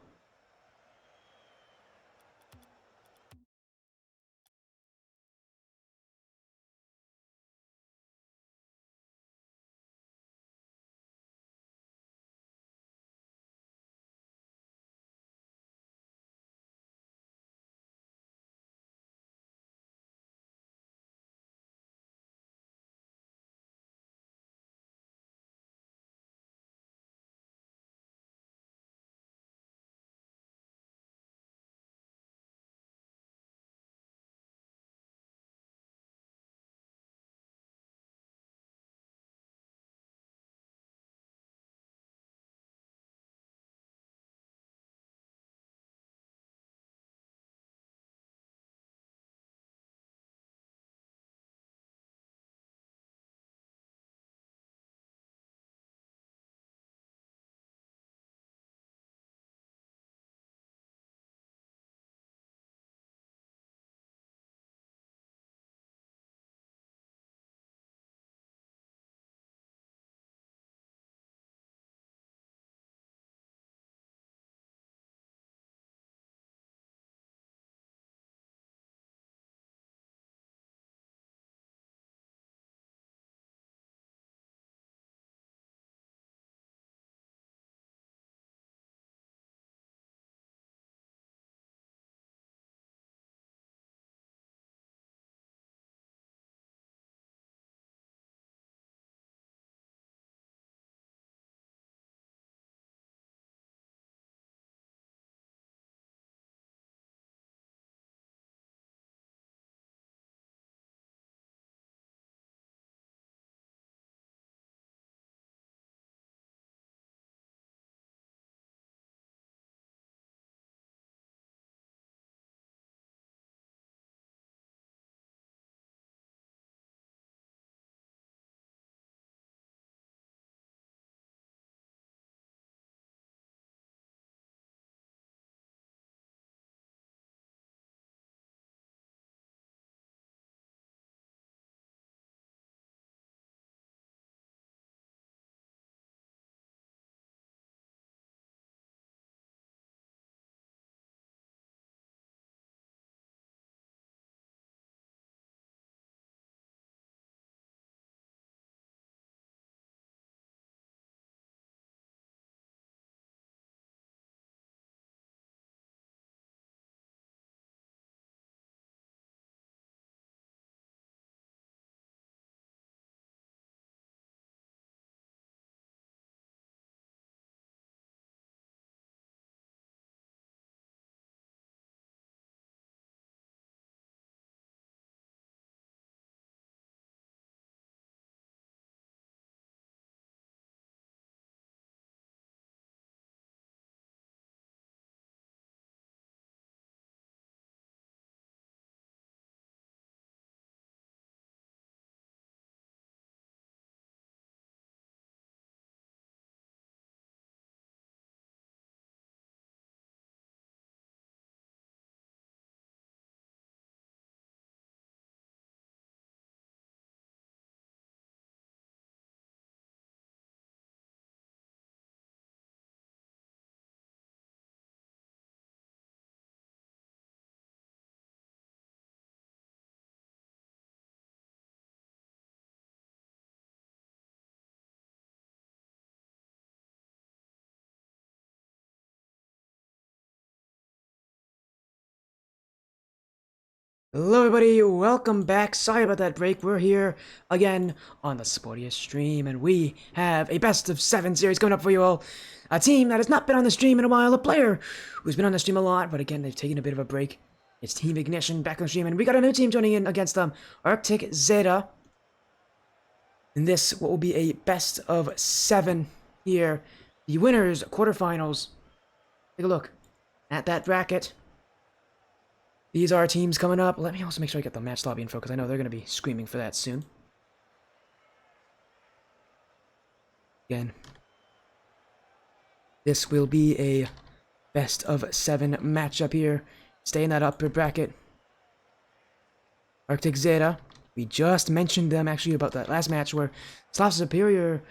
Hello everybody, welcome back. Sorry about that break. We're here again on the sportiest stream, and we have a best of 7 series coming up for you all. A team that has not been on the stream in a while, a player who's been on the stream a lot, but again, they've taken a bit of a break. It's Team Ignition back on the stream, and we got a new team joining in against them, Arctic Zeta. In this, what will be a best of 7 here. The winners, quarterfinals. Take a look at that bracket. These are our teams coming up. Let me also make sure I get the match lobby info, because I know they're going to be screaming for that soon. Again, this will be a best of 7 matchup here. Stay in that upper bracket. Arctic Zeta. We just mentioned them actually about that last match where Sloth Superior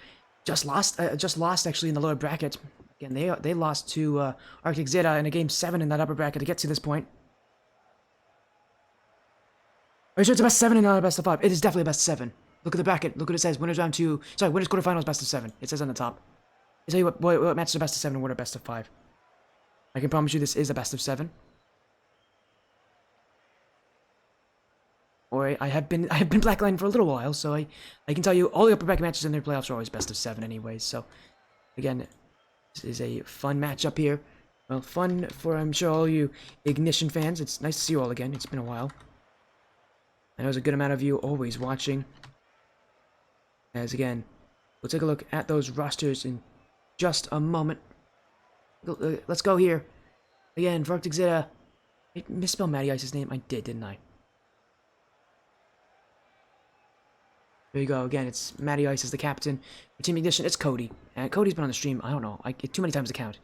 just lost actually in the lower bracket. Again, they lost to Arctic Zeta in a game 7 in that upper bracket to get to this point. Are you sure it's a best 7 and not a best of 5? It is definitely a best of 7. Look at the bracket. Look what it says. Winners round 2. Sorry, winners quarterfinals best of 7. It says on the top. I'll tell you what matches are best of 7 and what are best of 5. I can promise you this is a best of 7. Or I have been blacklining for a little while, so I can tell you all the upper bracket matches in their playoffs are always best of 7 anyways. So again, this is a fun matchup here. Well, fun for I'm sure all you Ignition fans. It's nice to see you all again. It's been a while. I know there's a good amount of you always watching. As again, we'll take a look at those rosters in just a moment. Let's go here. Again, for Arctic Zeta. I misspelled Matty Ice's name. I did, didn't I? There you go. Again, it's Matty Ice as the captain. For Team Ignition, it's Cody. And Cody's been on the stream, I don't know, too many times to count.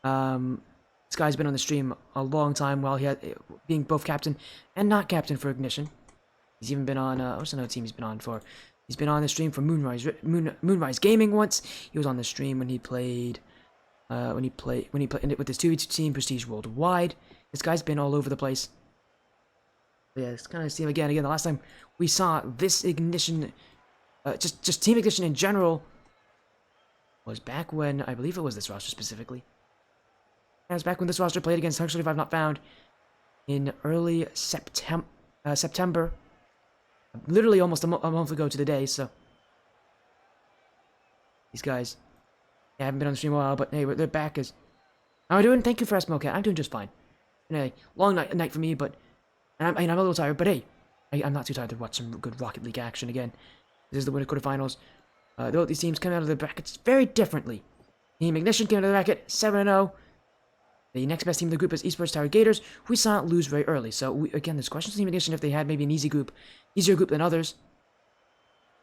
This guy's been on the stream a long time while he had, being both captain and not captain for Ignition. He's even been on, what's another team he's been on for? He's been on the stream for Moonrise Gaming once. He was on the stream when he played, when he played with his 2v2 team, Prestige Worldwide. This guy's been all over the place. But yeah, it's kind of see him again. The last time we saw this Ignition, just Team Ignition in general, was back when, I believe it was this roster specifically. It was back when this roster played against Huxley if I've not found in early September. Literally almost a month ago to the day, so. These guys, yeah, haven't been on the stream in a while, but hey, they're back as. How am I doing? Thank you for asking, Cat. I'm doing just fine. Hey, long night for me, but. I'm a little tired, but hey, I'm not too tired to watch some good Rocket League action again. This is the winner quarterfinals. These teams come out of the brackets very differently. Team Ignition came out of the bracket 7-0. The next best team in the group is Esports Tower Gators, who we saw lose very early. So, again, there's questions to Team Ignition if they had maybe an easier group than others.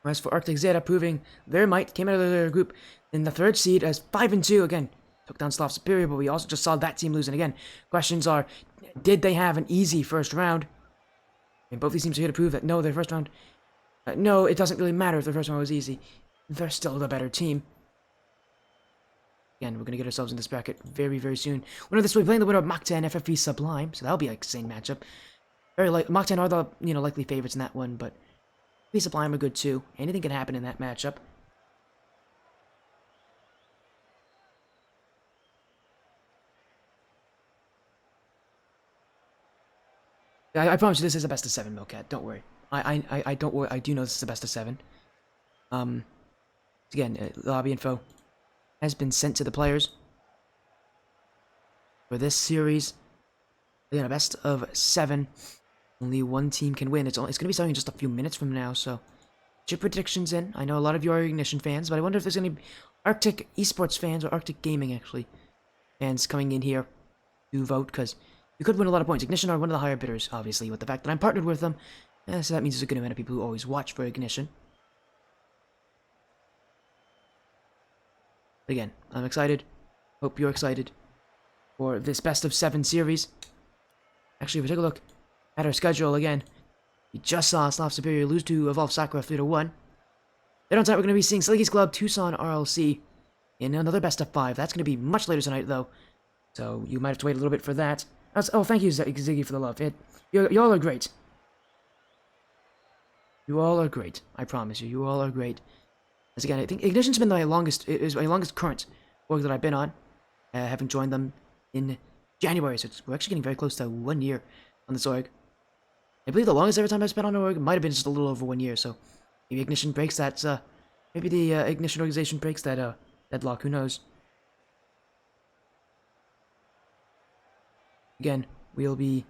As for Arctic Zeta, proving their might, came out of their group in the 3rd seed as 5-2. Again, took down Sloth Superior, but we also just saw that team lose. And again, questions are, did they have an easy first round? And both these teams are here to prove that no, their first round, no, it doesn't really matter if their first round was easy. They're still the better team. Again, we're going to get ourselves in this bracket very, very soon. Winner this week, playing the winner of Mach 10 FFV Sublime, so that'll be like the same matchup. Very like Mach 10 are the likely favorites in that one, but FFV Sublime are good too. Anything can happen in that matchup. I promise you this is a best of 7, Milkcat. Don't worry. I don't worry. I do know this is a best of 7. Again, lobby info has been sent to the players for this series. Again, a best of 7. Only one team can win. It's going to be starting in just a few minutes from now. So, get your predictions in. I know a lot of you are Ignition fans, but I wonder if there's any Arctic Esports fans or Arctic Gaming actually fans coming in here to vote, because you could win a lot of points. Ignition are one of the higher bidders, obviously, with the fact that I'm partnered with them. So that means there's a good amount of people who always watch for Ignition. Again, I'm excited. Hope you're excited for this best of 7 series. Actually, if we take a look at our schedule again, we just saw Sloth Superior lose to Evolve Sakura 3-1. Then on tonight, we're going to be seeing Sliggy's Club, Tucson RLC in another best of 5. That's going to be much later tonight, though. So you might have to wait a little bit for that. Oh, thank you, Ziggy, for the love. You all are great. You all are great. I promise you. You all are great. As again, I think Ignition's been my longest current org that I've been on. Having joined them in January, so we're actually getting very close to 1 year on this org. I believe the longest ever time I spent on an org might have been just a little over 1 year, so maybe Ignition breaks that, maybe the Ignition organization breaks that deadlock, who knows. Again, we'll be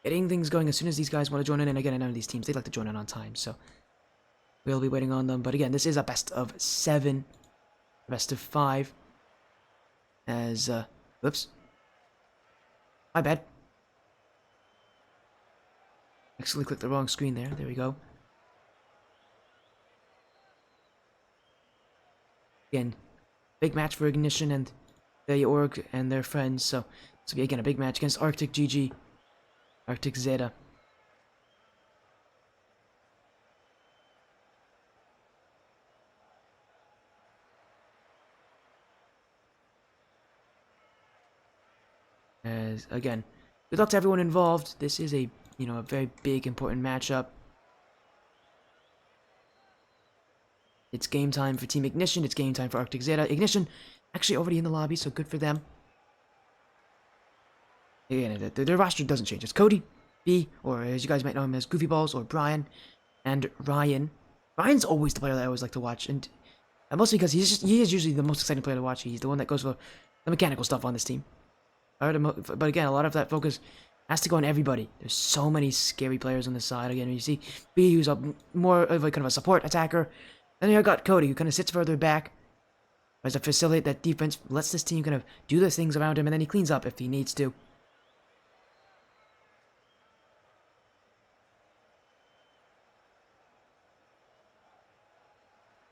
getting things going as soon as these guys want to join in, and again, I know these teams, they like to join in on time, so we'll be waiting on them. But again, this is a best of 7, best of 5, as, whoops, my bad. Actually clicked the wrong screen there, we go. Again, big match for Ignition and the org and their friends, so this will be again a big match against Arctic GG, Arctic Zeta. As again, good luck to everyone involved. This is a a very big important matchup. It's game time for Team Ignition. It's game time for Arctic Zeta. Ignition actually already in the lobby, so good for them. Again, their roster doesn't change. It's Cody, B, or as you guys might know him as Goofy Balls, or Brian, and Ryan. Ryan's always the player that I always like to watch, and mostly because he is usually the most exciting player to watch. He's the one that goes for the mechanical stuff on this team. But again, a lot of that focus has to go on everybody. There's so many scary players on the side. Again, you see B, who's more of a kind of a support attacker. Then you got Cody, who kind of sits further back, tries to facilitate that defense, lets this team kind of do the things around him, and then he cleans up if he needs to.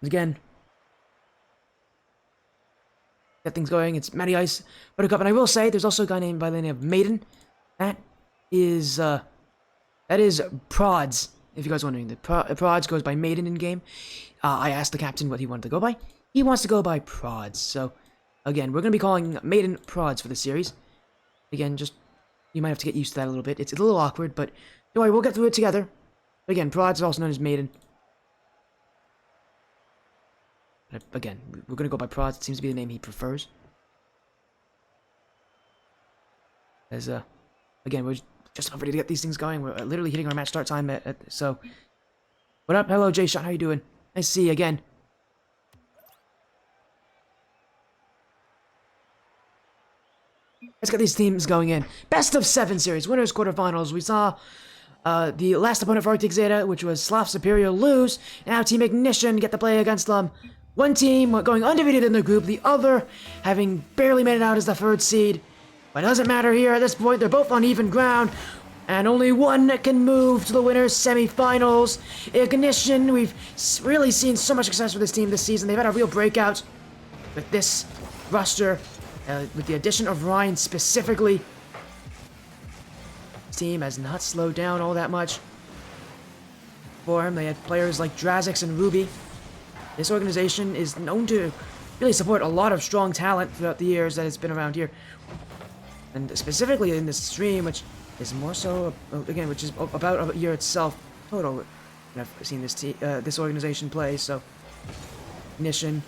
Again, get things going. It's Matty Ice, Buttercup, and I will say there's also a guy named by the name of Maiden. That is Prods. If you guys are wondering, the Prods goes by Maiden in game. I asked the captain what he wanted to go by. He wants to go by Prods. So, again, we're going to be calling Maiden Prods for the series. Again, just, you might have to get used to that a little bit. It's a little awkward, but don't worry, we'll get through it together. Again, Prods is also known as Maiden. Again, we're going to go by Prods. It seems to be the name he prefers. As, again, we're just about ready to get these things going. We're literally hitting our match start time so... What up? Hello, Jay Shot. How you doing? Nice to see you again. Let's get these teams going in. Best of 7 series. Winners quarterfinals. We saw the last opponent for Arctic Zeta, which was Sloth Superior, lose. Now Team Ignition get to play against them. One team going undefeated in their group, the other having barely made it out as the 3rd seed. But it doesn't matter here at this point. They're both on even ground. And only one can move to the winners semifinals. Ignition, we've really seen so much success with this team this season. They've had a real breakout with this roster. With the addition of Ryan specifically. This team has not slowed down all that much. For him, they had players like Drazix and Ruby. This organization is known to really support a lot of strong talent throughout the years that it's been around here. And specifically in this stream, which is more so, again, which is about a year itself total. I've seen this organization play, so Ignition,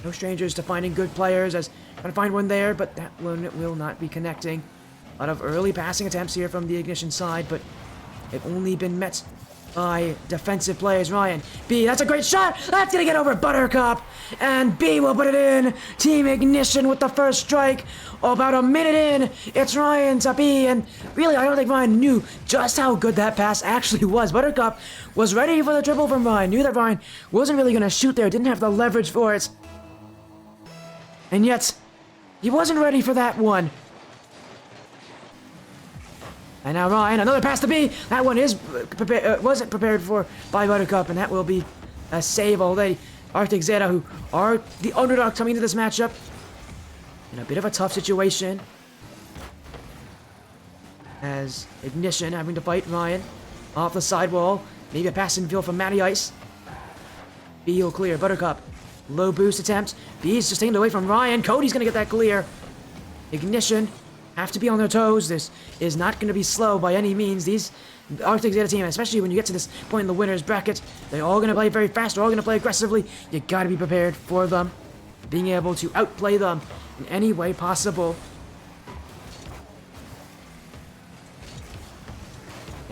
no strangers to finding good players, as trying to find one there, but that one will not be connecting. A lot of early passing attempts here from the Ignition side, but they've only been met by defensive players. Ryan, B, that's a great shot! That's gonna get over Buttercup! And B will put it in! Team Ignition with the first strike! About a minute in, it's Ryan to B, and really, I don't think Ryan knew just how good that pass actually was. Buttercup was ready for the triple from Ryan, knew that Ryan wasn't really gonna shoot there, didn't have the leverage for it. And yet, he wasn't ready for that one. And now Ryan, another pass to B. That one wasn't prepared for by Buttercup, and that will be a save already. Arctic Zeta, who are the underdog coming into this matchup, in a bit of a tough situation. As Ignition having to fight Ryan off the sidewall. Maybe a pass in field from Matty Ice. B will clear. Buttercup, low boost attempt. B is just taken away from Ryan. Cody's gonna get that clear. Ignition have to be on their toes. This is not going to be slow by any means. These Arctic Zeta team, especially when you get to this point in the winner's bracket, they're all going to play very fast. They're all going to play aggressively. You got to be prepared for them. Being able to outplay them in any way possible.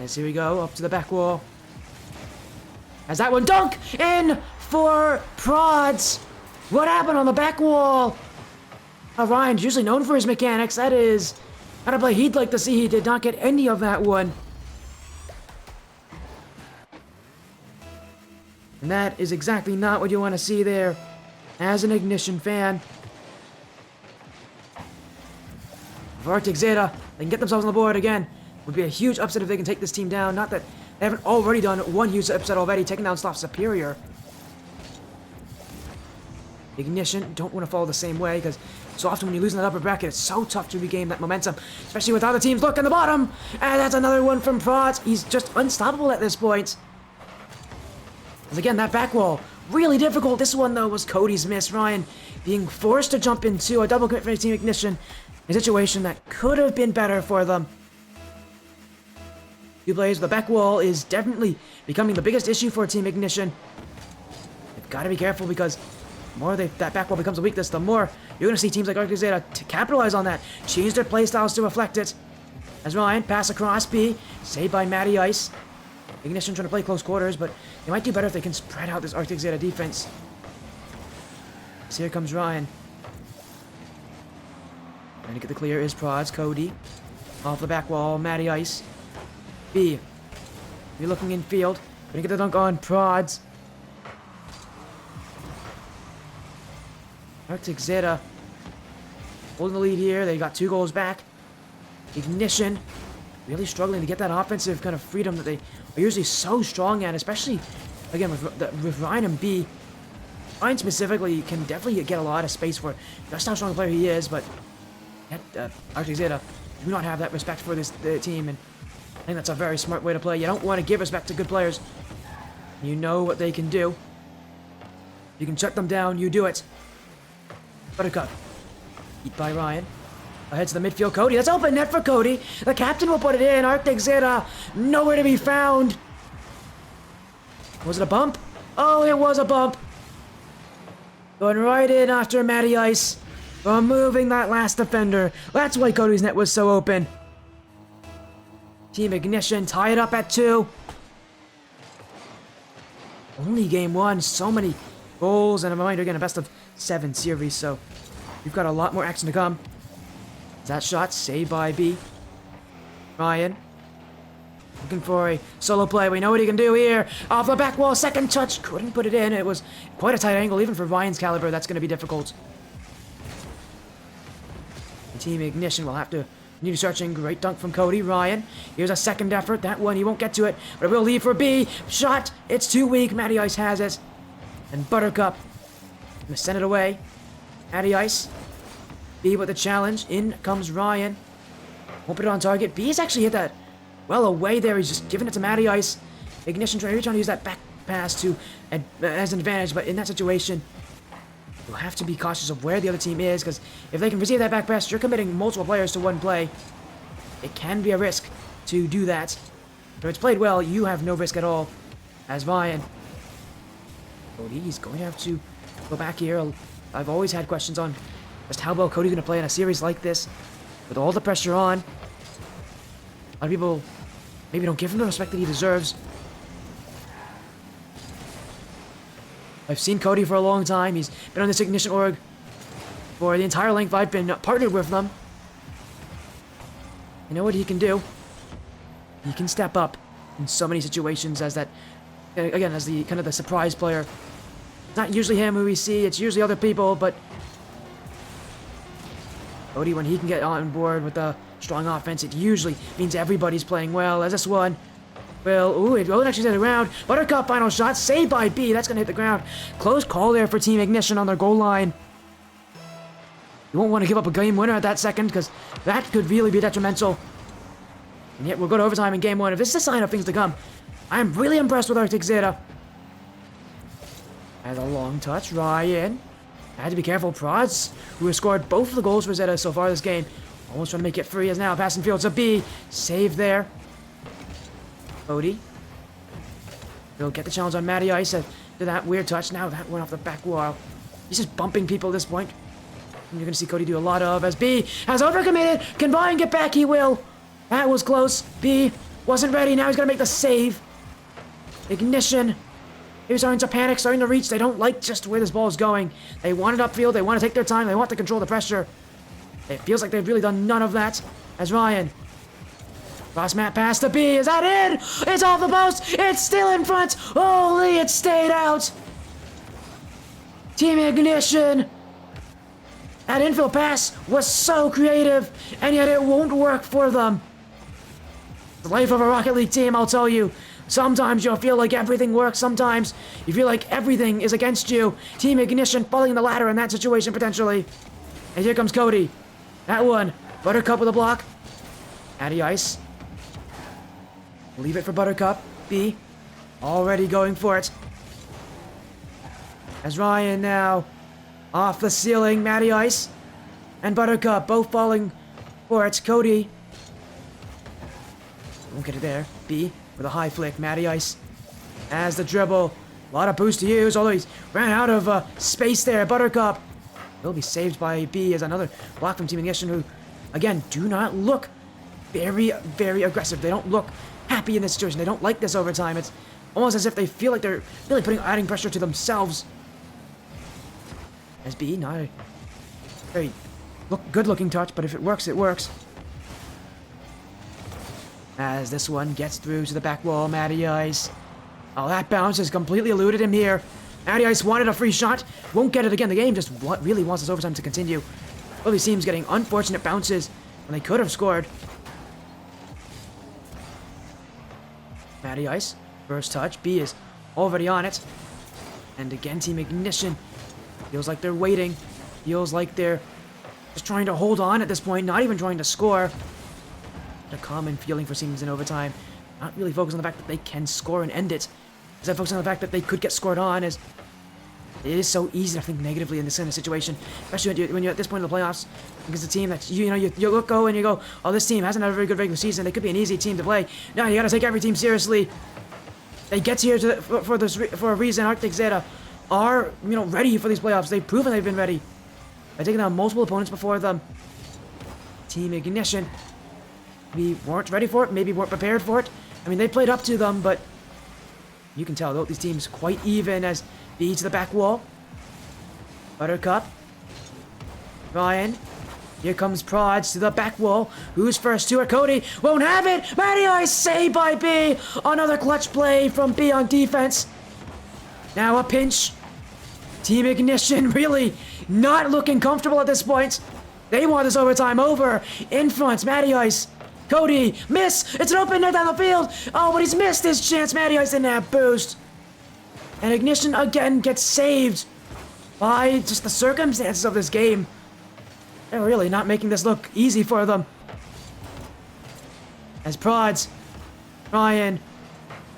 As here we go, up to the back wall. As that one dunk in for Prods. What happened on the back wall? Ryan's usually known for his mechanics. That is how to play he'd like to see. He did not get any of that one. And that is exactly not what you want to see there as an Ignition fan. For Arctic Zeta, they can get themselves on the board again. Would be a huge upset if they can take this team down. Not that they haven't already done one huge upset already, taking down Sloth Superior. Ignition don't want to follow the same way, because so often when you lose in that upper bracket, it's so tough to regain that momentum, especially with other teams. Look in the bottom, and that's another one from Prods. He's just unstoppable at this point. And again, that back wall, really difficult. This one, though, was Cody's miss. Ryan being forced to jump into a double commit for Team Ignition, a situation that could have been better for them. Two players, the back wall is definitely becoming the biggest issue for Team Ignition. They've got to be careful, because the more that back wall becomes a weakness, the more you're going to see teams like Arctic Zeta to capitalize on that, change their playstyles to reflect it. As Ryan pass across B, saved by Matty Ice. Ignition trying to play close quarters, but they might do better if they can spread out this Arctic Zeta defense. So here comes Ryan. Trying to get the clear is Prods. Cody. Off the back wall, Matty Ice. B. You're looking in field. Gonna get the dunk on Prods. Arctic Zeta holding the lead here. They got 2 goals back. Ignition really struggling to get that offensive kind of freedom that they are usually so strong at, especially, again, with Ryan and B. Ryan specifically can definitely get a lot of space for just how strong a player he is, but yet, Arctic Zeta do not have that respect for this team, and I think that's a very smart way to play. You don't want to give respect to good players. You know what they can do. You can shut them down, you do it. Buttercup. Beat by Ryan. Ahead to the midfield, Cody. That's open net for Cody. The captain will put it in. Arctic Zeta, nowhere to be found. Was it a bump? Oh, it was a bump. Going right in after Matty Ice. Removing that last defender. That's why Cody's net was so open. Team Ignition tie it up at 2. Only game 1. So many goals. And a reminder, again, a best of 7 series. So we've got a lot more action to come. That shot saved by B. Ryan. Looking for a solo play. We know what he can do here. Off the back wall. Second touch. Couldn't put it in. It was quite a tight angle. Even for Ryan's caliber, that's going to be difficult. The Team Ignition will have to continue searching. Great dunk from Cody. Ryan. Here's a second effort. That one, he won't get to it. But it will leave for B. Shot. It's too weak. Matty Ice has it. And Buttercup. Gonna send it away. Matty Ice. B with the challenge. In comes Ryan. Won't put it on target. B has actually hit that well away there. He's just giving it to Matty Ice. Ignition trying to use that back pass to as an advantage, but in that situation, you'll have to be cautious of where the other team is, because if they can receive that back pass, you're committing multiple players to one play. It can be a risk to do that. But if it's played well, you have no risk at all. As Ryan. Cody, he's going to have to go back here. I've always had questions on just how well Cody's going to play in a series like this, with all the pressure on. A lot of people maybe don't give him the respect that he deserves. I've seen Cody for a long time. He's been on this Ignition org for the entire length I've been partnered with them. You know what he can do? He can step up in so many situations as that, again, as the kind of the surprise player. It's not usually him who we see, it's usually other people, but Cody, when he can get on board with a strong offense, it usually means everybody's playing well. As this one, well, ooh, it won't actually set it around. Buttercup final shot, saved by B. That's gonna hit the ground. Close call there for Team Ignition on their goal line. You won't want to give up a game winner at that second, because that could really be detrimental. And yet we'll go to overtime in game 1. If this is a sign of things to come, I'm really impressed with Arctic Zeta. As a long touch, Ryan. Had to be careful. Prods, who has scored both of the goals for Zeta so far this game, almost trying to make it free as now passing field to B. Save there. Cody. He'll get the challenge on Matty Ice to that weird touch. Now that went off the back wall. He's just bumping people at this point. And you're going to see Cody do a lot of as B has overcommitted. Can Ryan get back? He will. That was close. B Wasn't ready. Now he's gonna make the save. Ignition. He's starting to panic, starting to reach. They don't like just where this ball is going. They want it upfield. They want to take their time. They want to control the pressure. It feels like they've really done none of that. As Ryan. Cross mat pass to B. Is that in? It's off the post. It's still in front. Holy, it stayed out. Team Ignition. That infield pass was so creative, and yet it won't work for them. The life of a Rocket League team, I'll tell you. Sometimes you'll feel like everything works. Sometimes you feel like everything is against you. Team Ignition falling in the ladder in that situation, potentially. And here comes Cody. That one. Buttercup with a block. Addy Ice. Leave it for Buttercup. B. Already going for it. As Ryan now off the ceiling. Matty Ice and Buttercup both falling for it. Cody. Won't get it there. B with a high flick. Matty Ice as the dribble. A lot of boost to use, although he's ran out of space there. Buttercup will be saved by B as another block from Team Ignition, who, again, do not look very, very aggressive. They don't look happy in this situation. They don't like this overtime. It's almost as if they feel like they're really adding pressure to themselves. As B, not a very good-looking touch, but if it works, it works. As this one gets through to the back wall, Matty Ice. Oh, that bounce has completely eluded him here. Matty Ice wanted a free shot. Won't get it again. The game just really wants this overtime to continue. Both these teams getting unfortunate bounces when they could have scored. Matty Ice, first touch. B is already on it. And again, Team Ignition. Feels like they're waiting. Feels like they're just trying to hold on at this point, not even trying to score. A common feeling for teams in overtime. Not really focused on the fact that they can score and end it. Instead, focused on the fact that they could get scored on, as it is so easy to think negatively in this kind of situation, especially when you're at this point in the playoffs, because the team that you go and you go, oh, this team hasn't had a very good regular season. They could be an easy team to play. No, you got to take every team seriously. They get here for a reason. Arctic Zeta are ready for these playoffs. They've proven they've been ready by taking down multiple opponents before them. Team Ignition. Maybe weren't ready for it, maybe weren't prepared for it. I mean, they played up to them, but you can tell, though, these teams quite even as B to the back wall. Buttercup. Ryan. Here comes Prods to the back wall. Who's first to it? Cody won't have it. Matty Ice saved by B. Another clutch play from B on defense. Now a pinch. Team Ignition really not looking comfortable at this point. They want this overtime over. In front, Matty Ice. Cody, miss! It's an open net down the field! Oh, but he's missed his chance. Matty Ice didn't have boost. And Ignition again gets saved by just the circumstances of this game. They're really not making this look easy for them. As Prods, Ryan,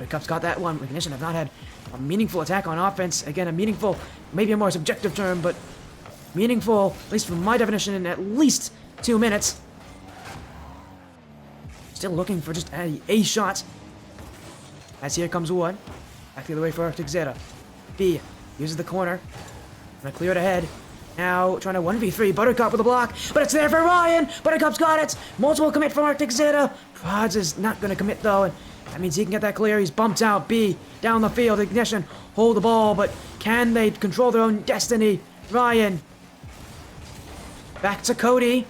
Cup's got that one. Ignition have not had a meaningful attack on offense. Again, a meaningful, maybe a more subjective term, but meaningful, at least from my definition, in at least 2 minutes. Still looking for just a shot. As here comes one. Back the other way for Arctic Zeta. B uses the corner. Gonna clear it ahead. Now trying to 1v3. Buttercup with a block. But it's there for Ryan. Buttercup's got it. Multiple commit from Arctic Zeta. Prods is not gonna commit though. And that means he can get that clear. He's bumped out. B down the field. Ignition hold the ball. But can they control their own destiny? Ryan. Back to Cody.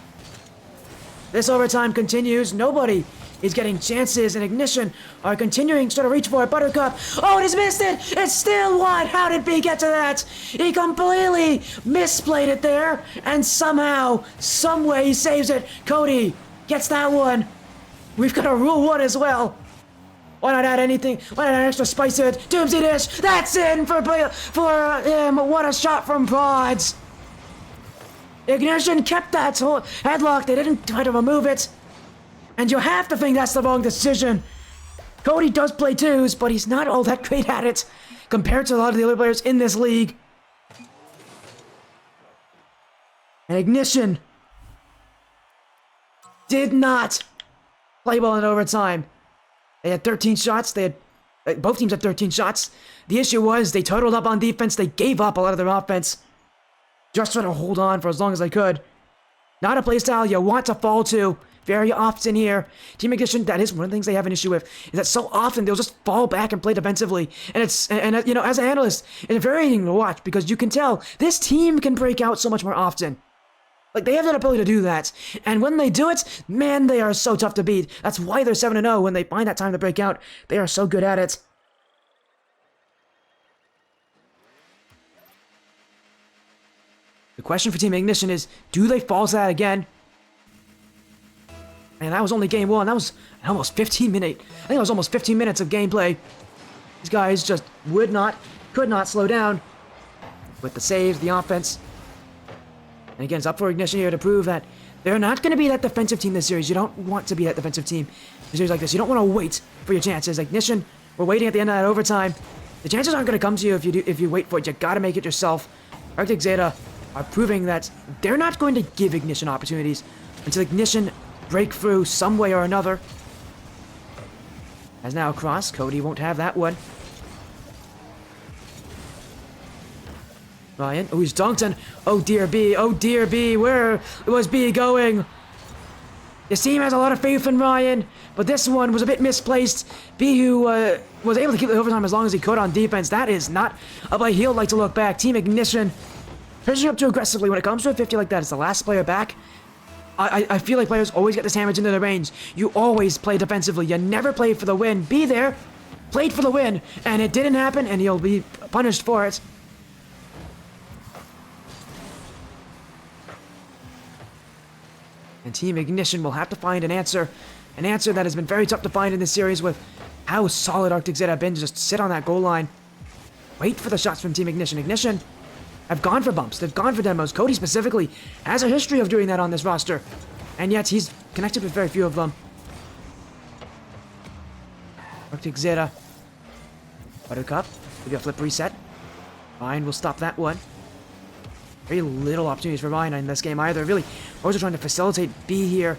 This overtime continues. Nobody is getting chances, and Ignition are continuing to try to reach for it. Buttercup. Oh, and he's missed it! It's still wide! How did B get to that? He completely misplayed it there, and somehow, someway, he saves it. Cody gets that one. We've got a Rule 1 as well. Why not add anything? Why not add extra spice to it? Doomsday Dish! That's in for him! What a shot from Prods! Ignition kept that headlock. They didn't try to remove it. And you have to think that's the wrong decision. Cody does play twos, but he's not all that great at it compared to a lot of the other players in this league. And Ignition did not play well in overtime. They had 13 shots. Both teams had 13 shots. The issue was they totaled up on defense. They gave up a lot of their offense. Just trying to hold on for as long as they could. Not a playstyle you want to fall to. very often here. Team Ignition, that is one of the things they have an issue with, is that so often they'll just fall back and play defensively. And you know, as an analyst, it's infuriating to watch because you can tell this team can break out so much more often. Like, they have that ability to do that. And when they do it, man, they are so tough to beat. That's why they're 7-0 when they find that time to break out. They are so good at it. The question for Team Ignition is, do they fall to that again? And that was only game 1. That was almost 15 minutes. I think it was almost 15 minutes of gameplay. These guys just could not slow down with the saves, the offense. And again, it's up for Ignition here to prove that they're not going to be that defensive team this series. You don't want to be that defensive team in a series like this. You don't want to wait for your chances. Ignition, we're waiting at the end of that overtime. The chances aren't going to come to you if you wait for it. You got to make it yourself. Arctic Zeta are proving that they're not going to give Ignition opportunities until Ignition break through some way or another. As now across, Cody won't have that one. Ryan, oh, he's dunked and oh dear B, where was B going? This team has a lot of faith in Ryan, but this one was a bit misplaced. B, who was able to keep the overtime as long as he could on defense, that is not a play he'll like to look back. Team Ignition pushing up too aggressively when it comes to a 50 like that. It's the last player back. I feel like players always get this hammered into the range. You always play defensively. You never play for the win. Be there, played for the win, and it didn't happen, and he'll be punished for it. And Team Ignition will have to find an answer that has been very tough to find in this series with how solid Arctic Zeta have been to just sit on that goal line. Wait for the shots from Team Ignition. Ignition have gone for bumps. They've gone for demos. Cody specifically has a history of doing that on this roster. And yet he's connected with very few of them. Arctic Zeta. Buttercup. Maybe a flip reset. Ryan will stop that one. Very little opportunities for Ryan in this game either. Really, also trying to facilitate B here.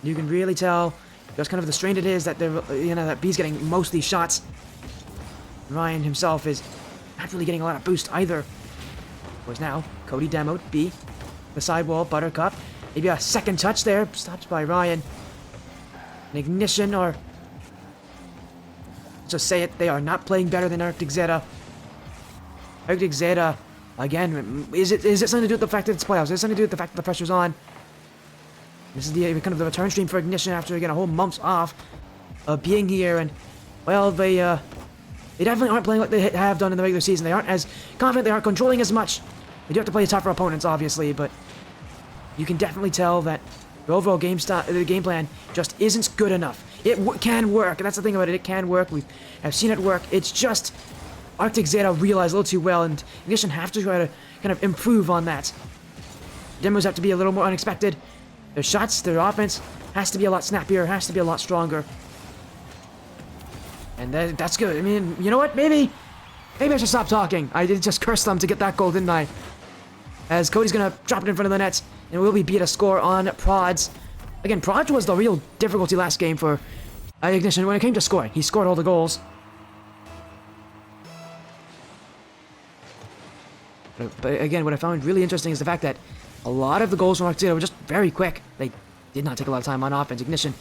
You can really tell just kind of the strain it is that that B's getting most of these shots. Ryan himself is not really getting a lot of boost either. Whereas now, Cody demoed B. The sidewall, Buttercup. Maybe a second touch there. Stopped by Ryan. An Ignition, or let's just say it, they are not playing better than Arctic Zeta. Arctic Zeta, again, is it something to do with the fact that it's playoffs? Is it something to do with the fact that the pressure's on? This is the kind of the return stream for Ignition after, again, a whole month off of being here, and, well, they definitely aren't playing like they have done in the regular season. They aren't as confident, they aren't controlling as much. They do have to play tougher opponents, obviously, but you can definitely tell that the overall game plan just isn't good enough. It can work, and that's the thing about it. It can work. We have seen it work. It's just Arctic Zeta realized a little too well, and Ignition have to try to kind of improve on that. Demos have to be a little more unexpected. Their shots, their offense has to be a lot snappier, has to be a lot stronger. And that's good. I mean, you know what? Maybe I should stop talking. I did just curse them to get that goal, didn't I? As Cody's going to drop it in front of the net, and will be beat a score on Prods. Again, Prods was the real difficulty last game for Ignition when it came to scoring. He scored all the goals. But again, what I found really interesting is the fact that a lot of the goals from Arctic Zeta were just very quick. They did not take a lot of time on offense. Ignition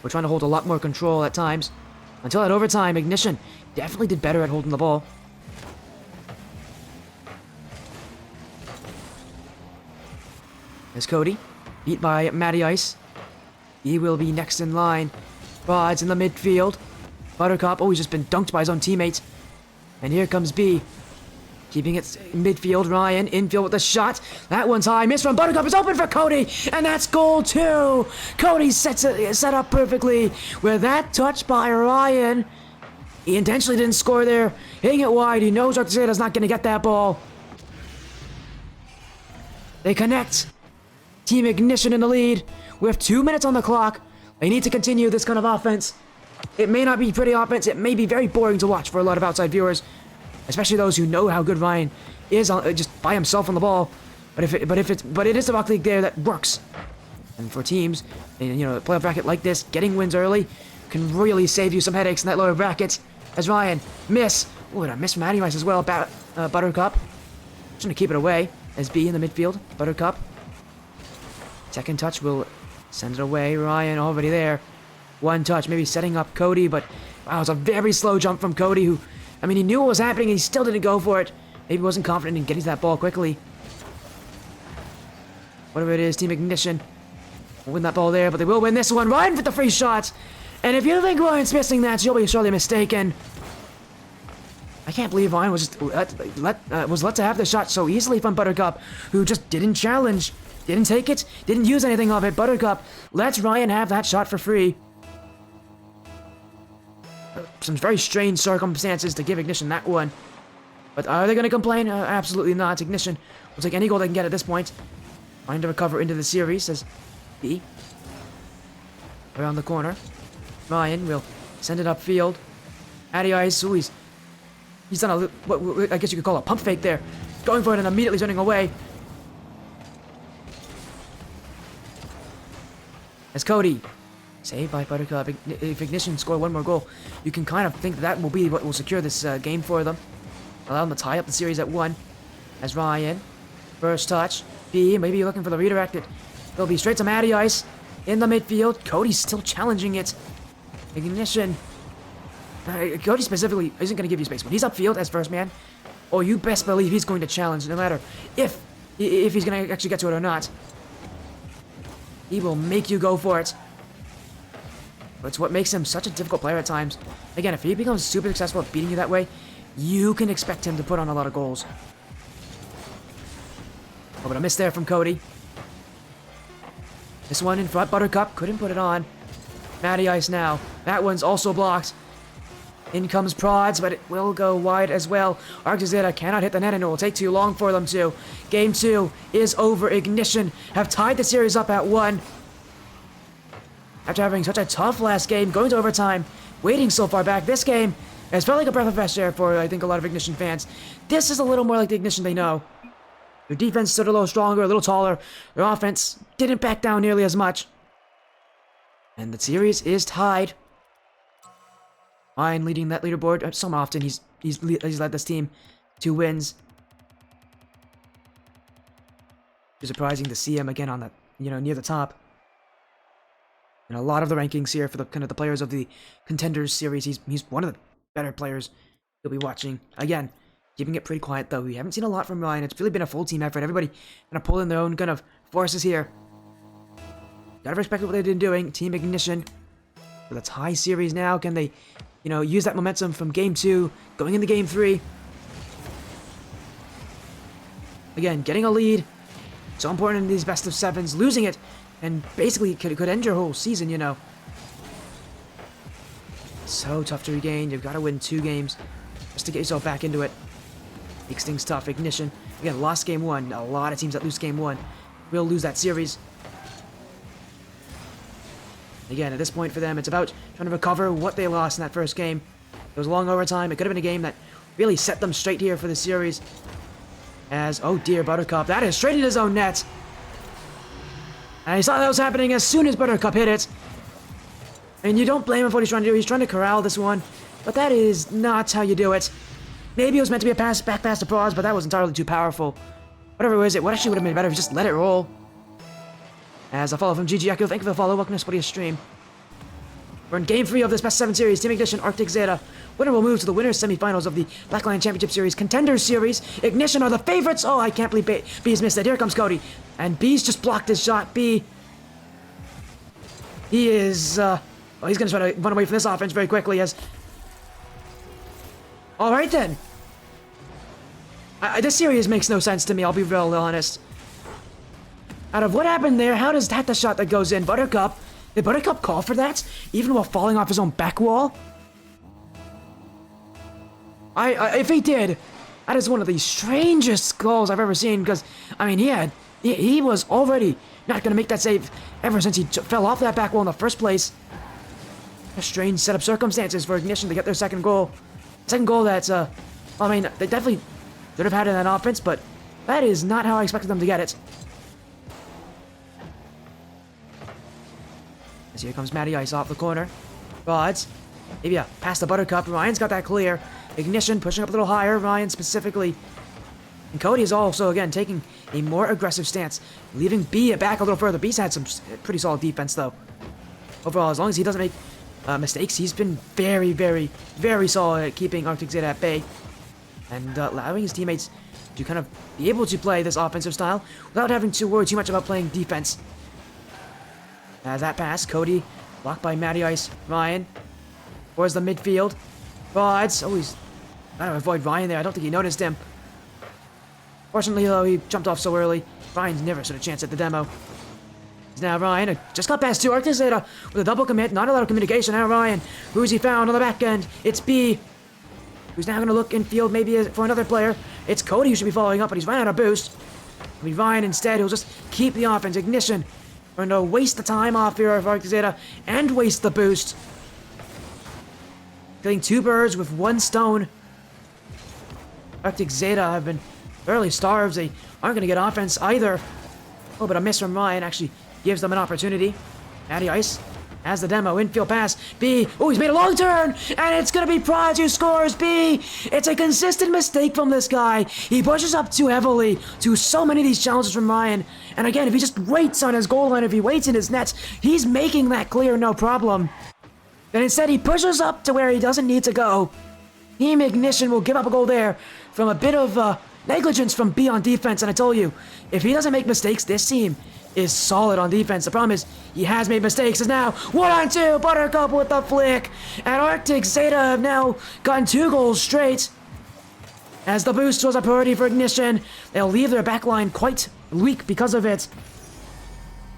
were trying to hold a lot more control at times. Until that overtime, Ignition definitely did better at holding the ball. As Cody, beat by Matty Ice. He will be next in line. Rods in the midfield. Buttercup, oh, he's just been dunked by his own teammate. And here comes B. Keeping it midfield, Ryan, infield with the shot. That one's high, miss from Buttercup, is open for Cody, and that's goal 2. Cody set up perfectly with that touch by Ryan. He intentionally didn't score there, hitting it wide. He knows Arctic Zeta's not going to get that ball. They connect. Team Ignition in the lead with 2 minutes on the clock. They need to continue this kind of offense. It may not be pretty offense, it may be very boring to watch for a lot of outside viewers. Especially those who know how good Ryan is just by himself on the ball. But it is the Rock League there that works. And for teams, a playoff bracket like this, getting wins early can really save you some headaches in that lower bracket. As Ryan miss, oh, and a miss from Matty Rice as well. Buttercup trying to keep it away. As B in the midfield, Buttercup. Second touch will send it away. Ryan already there. One touch, maybe setting up Cody, but wow, it's a very slow jump from Cody, who, I mean, he knew what was happening and he still didn't go for it. Maybe he wasn't confident in getting to that ball quickly. Whatever it is, Team Ignition will win that ball there, but they will win this one. Ryan with the free shot. And if you think Ryan's missing that, you'll be surely mistaken. I can't believe Ryan was just let to have the shot so easily from Buttercup, who just didn't challenge, didn't take it, didn't use anything of it. Buttercup lets Ryan have that shot for free. Some very strange circumstances to give Ignition that one. But are they going to complain? Absolutely not. Ignition will take any goal they can get at this point. Trying to recover into the series, says B. Around the corner. Ryan will send it upfield. Addy Ice, ooh, he's done a, what I guess you could call a pump fake there. Going for it and immediately turning away. As Cody, saved by Buttercup. If Ignition score one more goal, you can kind of think that will be what will secure this game for them. Allow them to tie up the series at 1. As Ryan, first touch. B, maybe looking for the redirect. It'll be straight to Matty Ice in the midfield. Cody's still challenging it. Ignition. Cody specifically isn't going to give you space. When he's upfield as first man, oh, you best believe he's going to challenge no matter if he's going to actually get to it or not. He will make you go for it. It's what makes him such a difficult player at times. Again, if he becomes super successful at beating you that way, you can expect him to put on a lot of goals. Oh, but a miss there from Cody. This one in front, Buttercup couldn't put it on. Matty Ice now. That one's also blocked. In comes Prods, but it will go wide as well. Zeta cannot hit the net and it will take too long for them to. Game 2 is over. Ignition have tied the series up at 1. After having such a tough last game, going to overtime, waiting so far back, this game has felt like a breath of fresh air for, I think, a lot of Ignition fans. This is a little more like the Ignition they know. Their defense stood a little stronger, a little taller. Their offense didn't back down nearly as much. And the series is tied. Ryan leading that leaderboard. So often he's led this team 2 wins. It's surprising to see him again on the, near the top. And a lot of the rankings here for the kind of the players of the Contenders series. He's one of the better players you'll be watching. Again, keeping it pretty quiet though. We haven't seen a lot from Ryan. It's really been a full team effort. Everybody kind of pulling their own kind of forces here. Gotta respect what they've been doing. Team Ignition. For the tie series now. Can they, use that momentum from game 2, going into game 3? Again, getting a lead. So important in these best of 7s. Losing it. And basically could end your whole season, So tough to regain. You've got to win 2 games just to get yourself back into it. Makes things tough. Ignition. Again, lost game 1. A lot of teams that lose game 1 will lose that series. Again, at this point for them, it's about trying to recover what they lost in that first game. It was a long overtime. It could have been a game that really set them straight here for the series. As, oh dear, Buttercup. That is straight in his own net. And he saw that was happening as soon as Buttercup hit it. And you don't blame him for what he's trying to do. He's trying to corral this one. But that is not how you do it. Maybe it was meant to be a back pass to Prods, but that was entirely too powerful. Whatever it was, what actually would have been better if you just let it roll. As a follow from GG Echo, thank you for the follow. Welcome to Spotty Stream. We're in Game 3 of this Best 7 series. Team Ignition, Arctic Zeta. Winner will move to the winners semifinals of the Black Lion Championship Series. Contenders Series. Ignition are the favorites. Oh, I can't believe B's missed it. Here comes Cody. And B's just blocked his shot. B. He is, well, he's going to try to run away from this offense very quickly as... Alright then. This series makes no sense to me, I'll be real honest. Out of what happened there, how does that the shot that goes in? Buttercup? Did Buttercup call for that? Even while falling off his own back wall? If he did, that is one of the strangest goals I've ever seen, because, I mean, he was already not going to make that save ever since he fell off that back wall in the first place. A strange set of circumstances for Ignition to get their second goal. Second goal that's, I mean, they definitely should have had it in that offense, but that is not how I expected them to get it. As here comes Matty Ice off the corner. Rods. Maybe past the Buttercup. Ryan's got that clear. Ignition pushing up a little higher. Ryan specifically And Cody is also, again, taking a more aggressive stance, leaving B back a little further. B's had some pretty solid defense, though. Overall, as long as he doesn't make mistakes, he's been very, very, very solid at keeping Arctic Zeta at bay. And allowing his teammates to kind of be able to play this offensive style without having to worry too much about playing defense. As that pass, Cody blocked by Matty Ice. Ryan towards the midfield. Rods. Oh, he's trying to avoid Ryan there. I don't think he noticed him. Fortunately, though, he jumped off so early. Ryan's never stood a chance at the demo. It's now Ryan. Just got past two. Arctic Zeta with a double commit. Not a lot of communication. Now Ryan. Who's he found on the back end? It's B. Who's now going to look infield maybe for another player. It's Cody who should be following up, but he's run out of boost. It'll be Ryan instead, who'll just keep the offense. Ignition. Going to waste the time off here of Arctic Zeta and waste the boost. Killing two birds with one stone. Arctic Zeta have been fairly starved. They aren't going to get offense either. Oh, but a miss from Ryan actually gives them an opportunity. Matty Ice has the demo. Infield pass. B. Oh, he's made a long turn. And it's going to be Prize who scores. B. It's a consistent mistake from this guy. He pushes up too heavily to so many of these challenges from Ryan. And again, if he just waits on his goal line, if he waits in his nets, he's making that clear, no problem. Then instead, he pushes up to where he doesn't need to go. Team Ignition will give up a goal there from a bit of negligence from B on defense. And I told you, if he doesn't make mistakes, this team is solid on defense. The problem is, he has made mistakes. Is now 1-on-2, Buttercup with the flick. And Arctic Zeta have now gotten 2 goals straight. As the boost was a priority for Ignition, they'll leave their backline quite weak because of it.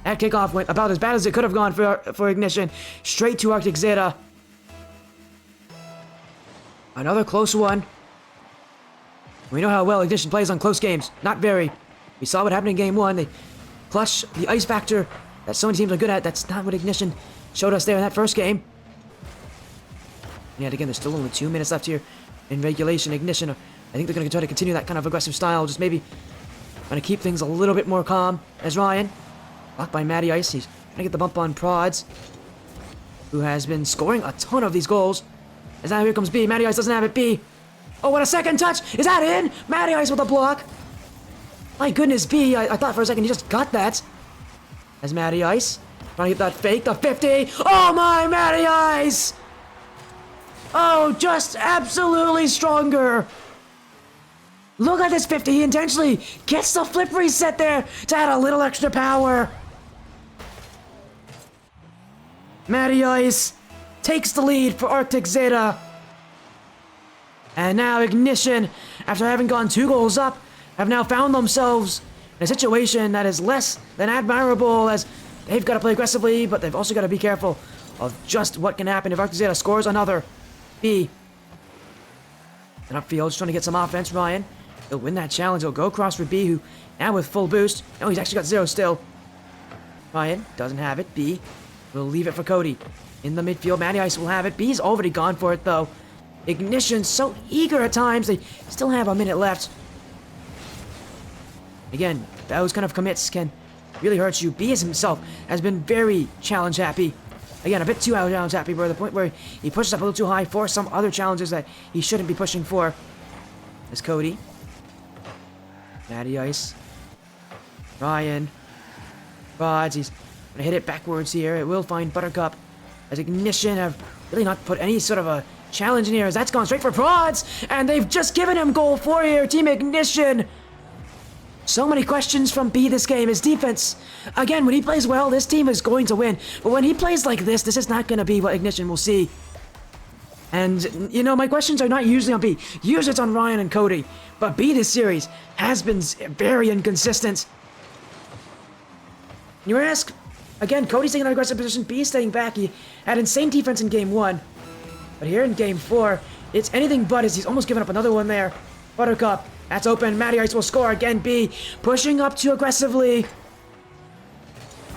That kickoff went about as bad as it could have gone for Ignition. Straight to Arctic Zeta. Another close one. We know how well Ignition plays on close games. Not very. We saw what happened in Game 1. They clutch the ice factor that so many teams are good at. That's not what Ignition showed us there in that first game. And yet again, there's still only 2 minutes left here in regulation. Ignition, I think they're going to try to continue that kind of aggressive style. Just maybe going to keep things a little bit more calm. As Ryan, blocked by Matty Ice. He's trying to get the bump on Prods, who has been scoring a ton of these goals. As now here comes B. Matty Ice doesn't have it. B. Oh, what a second touch. Is that in? Matty Ice with a block. My goodness, B. I thought for a second he just got that. As Matty Ice trying to get that fake. The 50. Oh my, Matty Ice. Oh, just absolutely stronger. Look at this 50. He intentionally gets the flip reset there to add a little extra power. Matty Ice takes the lead for Arctic Zeta. And now Ignition, after having gone 2 goals up, have now found themselves in a situation that is less than admirable, as they've got to play aggressively, but they've also got to be careful of just what can happen if Arctic Zeta scores another. B. And upfield, just trying to get some offense. Ryan, he'll win that challenge. He'll go across for B, who now with full boost. No, he's actually got 0 still. Ryan doesn't have it. B will leave it for Cody. In the midfield, Matty Ice will have it. B's already gone for it, though. Ignition so eager at times. They still have a minute left. Again, those kind of commits can really hurt you. B himself has been very challenge happy. Again, a bit too challenge happy, where the point where he pushes up a little too high for some other challenges that he shouldn't be pushing for. As Cody. Matty Ice. Ryan. Rods. He's going to hit it backwards here. It will find Buttercup. As Ignition have really not put any sort of a challenge in here, as that's gone straight for Prods. And they've just given him goal 4 here. Team Ignition. So many questions from B this game. His defense, again, when he plays well, this team is going to win. But when he plays like this is not going to be what Ignition will see. And, you know, my questions are not usually on B. Usually it's on Ryan and Cody. But B this series has been very inconsistent. You ask, again, Cody's taking an aggressive position. B is staying back. He had insane defense in Game 1. But here in Game 4, it's anything but, as he's almost given up another one there. Buttercup. That's open. Matty Ice will score again. B pushing up too aggressively.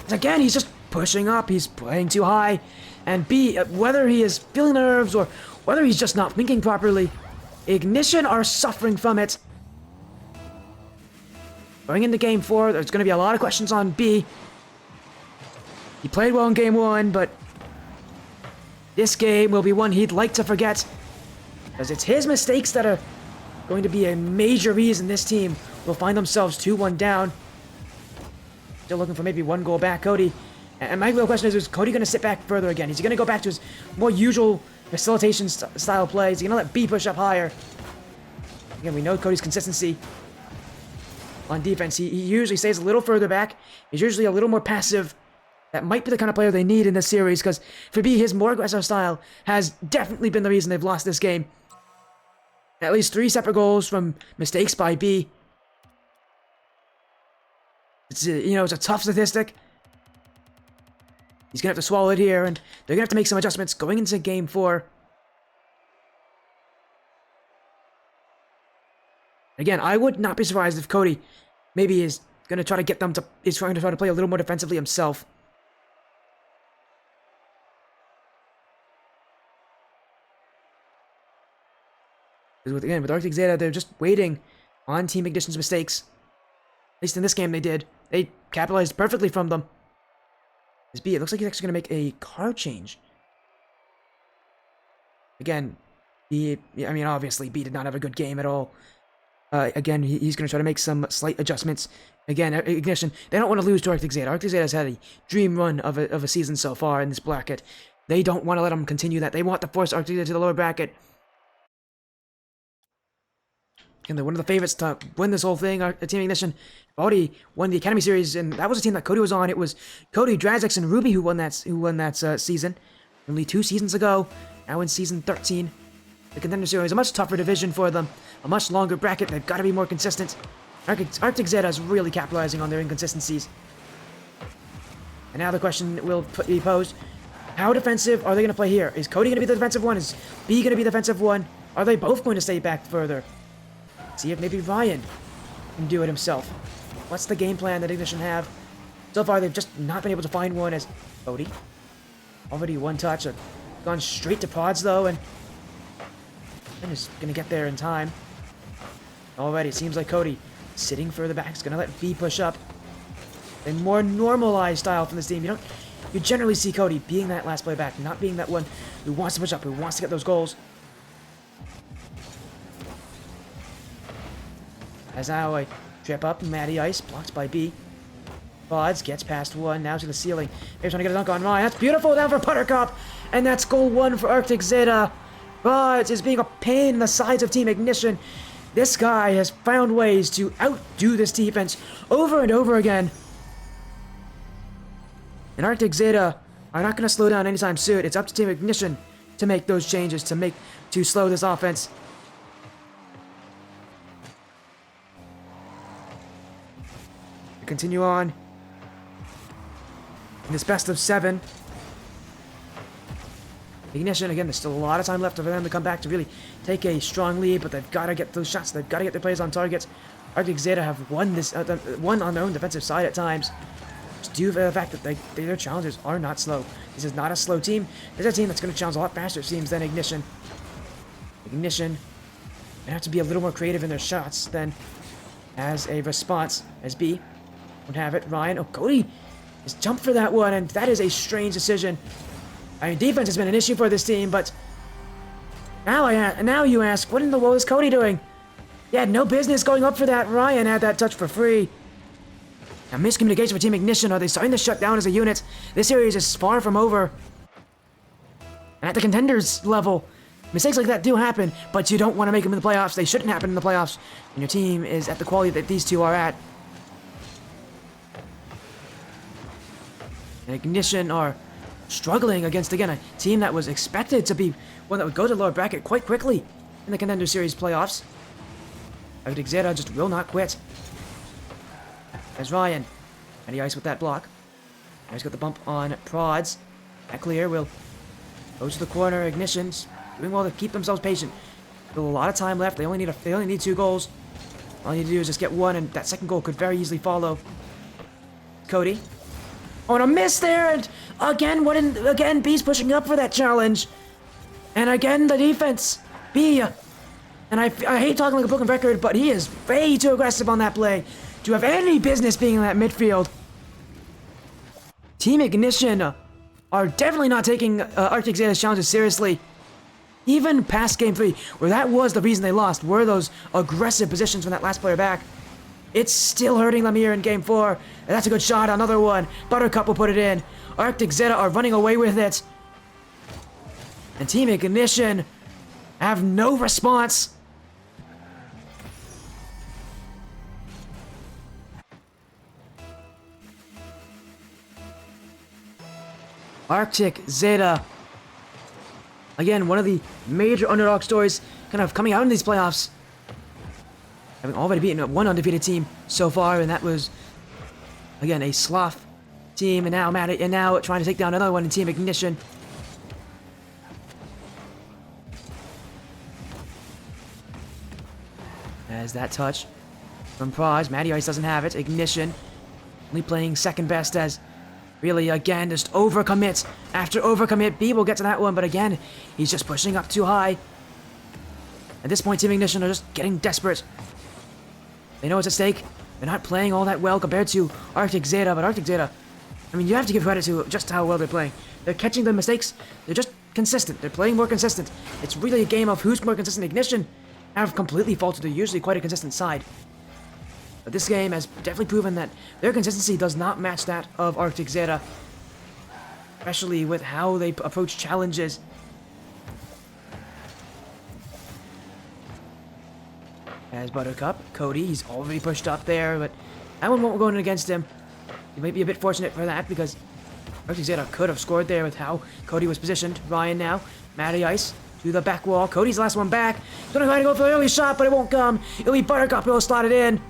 Again, he's just pushing up. He's playing too high. And B, whether he is feeling nerves or whether he's just not thinking properly, Ignition are suffering from it. Going into Game 4, there's going to be a lot of questions on B. He played well in Game 1, but this game will be one he'd like to forget, because it's his mistakes that are going to be a major reason this team will find themselves 2-1 down. Still looking for maybe 1 goal back, Cody. And my real question is Cody going to sit back further again? Is he going to go back to his more usual facilitation style plays? Is he going to let B push up higher? Again, we know Cody's consistency on defense. He usually stays a little further back. He's usually a little more passive. That might be the kind of player they need in this series, because for B, his more aggressive style has definitely been the reason they've lost this game. At least 3 separate goals from mistakes by B. It's a tough statistic. He's going to have to swallow it here, and they're going to have to make some adjustments going into Game 4. Again, I would not be surprised if Cody maybe is going to try to get them to... is trying to try to play a little more defensively himself. Again, with Arctic Zeta, they're just waiting on Team Ignition's mistakes. At least in this game they did. They capitalized perfectly from them. As B, it looks like he's actually going to make a car change. Again, B, I mean, obviously, B did not have a good game at all. Again, he's going to try to make some slight adjustments. Again, Ignition, they don't want to lose to Arctic Zeta. Arctic Zeta has had a dream run of a season so far in this bracket. They don't want to let them continue that. They want to force Arctic Zeta to the lower bracket. And they're one of the favorites to win this whole thing. Team Ignition already won the Academy Series, and that was a team that Cody was on. It was Cody, Drazix, and Ruby who won that season. Only 2 seasons ago. Now in season 13. The Contenders Series, a much tougher division for them. A much longer bracket. They've got to be more consistent. Arctic Zeta is really capitalizing on their inconsistencies. And now the question will be posed. How defensive are they going to play here? Is Cody going to be the defensive one? Is B going to be the defensive one? Are they both going to stay back further? See if maybe Ryan can do it himself. What's the game plan that Ignition have? So far, they've just not been able to find one as Cody. Already 1 touch. Gone straight to pods, though, and is going to get there in time. Already, it seems like Cody sitting further back is going to let B push up. A more normalized style from this team. You generally see Cody being that last player back, not being that one who wants to push up, who wants to get those goals. As now a trip up, Matty Ice, blocked by B. Pods gets past 1, now to the ceiling. He's trying to get a dunk on Ryan. That's beautiful, down for Buttercup. And that's goal 1 for Arctic Zeta. Pods is being a pain in the sides of Team Ignition. This guy has found ways to outdo this defense over and over again. And Arctic Zeta are not going to slow down anytime soon. It's up to Team Ignition to make those changes, to slow this offense. Continue on in this best of 7. Ignition, again, there's still a lot of time left for them to come back to really take a strong lead, but they've got to get those shots. They've got to get their plays on targets. Arctic Zeta have won on their own defensive side at times, just due to the fact that their challenges are not slow. This is not a slow team. This is a team that's going to challenge a lot faster, it seems, than Ignition. Ignition, they have to be a little more creative in their shots than as a response as B. Don't have it. Ryan. Oh, Cody has jumped for that one, and that is a strange decision. I mean, defense has been an issue for this team, but now you ask, what in the world is Cody doing? He had no business going up for that. Ryan had that touch for free. Now, miscommunication with Team Ignition. Are they starting to shut down as a unit? This series is far from over. And at the Contenders level, mistakes like that do happen, but you don't want to make them in the playoffs. They shouldn't happen in the playoffs when your team is at the quality that these two are at. And Ignition are struggling against, again, a team that was expected to be one that would go to the lower bracket quite quickly in the Contender Series playoffs. Arctic Zeta just will not quit. There's Ryan. And he ice with that block. Now he's got the bump on Prods. That clear will go to the corner. Ignition's doing well to keep themselves patient. Still a lot of time left. They only need 2 goals. All you need to do is just get 1, and that second goal could very easily follow. Cody. Oh, and a miss there, and again, B's pushing up for that challenge. And again, the defense. B, and I hate talking like a broken record, but he is way too aggressive on that play to have any business being in that midfield. Team Ignition are definitely not taking Arctic Zeta's challenges seriously. Even past Game 3, where that was the reason they lost, were those aggressive positions from that last player back. It's still hurting them here in Game 4. And that's a good shot, another one. Buttercup will put it in. Arctic Zeta are running away with it. And Team Ignition have no response. Arctic Zeta, again, one of the major underdog stories kind of coming out in these playoffs. Having already beaten one undefeated team so far, and that was, again, a Sloth team, and now trying to take down another one in Team Ignition. As that touch from Prize, Matty Ice doesn't have it. Ignition only playing second best as really, again, just overcommit after overcommit. B will get to that one, but again, he's just pushing up too high. At this point, Team Ignition are just getting desperate. They know it's at stake. They're not playing all that well compared to Arctic Zeta, but Arctic Zeta, I mean, you have to give credit to just how well they're playing. They're catching the mistakes. They're just consistent. They're playing more consistent. It's really a game of who's more consistent. Ignition have completely faltered. They're usually quite a consistent side. But this game has definitely proven that their consistency does not match that of Arctic Zeta. Especially with how they approach challenges. As Buttercup, Cody, he's already pushed up there, but that one won't go in against him. He might be a bit fortunate for that because Arctic Zeta could have scored there with how Cody was positioned. Ryan now, Matty Ice to the back wall. Cody's the last one back. He's gonna try to go for the early shot, but it won't come. It'll be Buttercup who'll slot it in.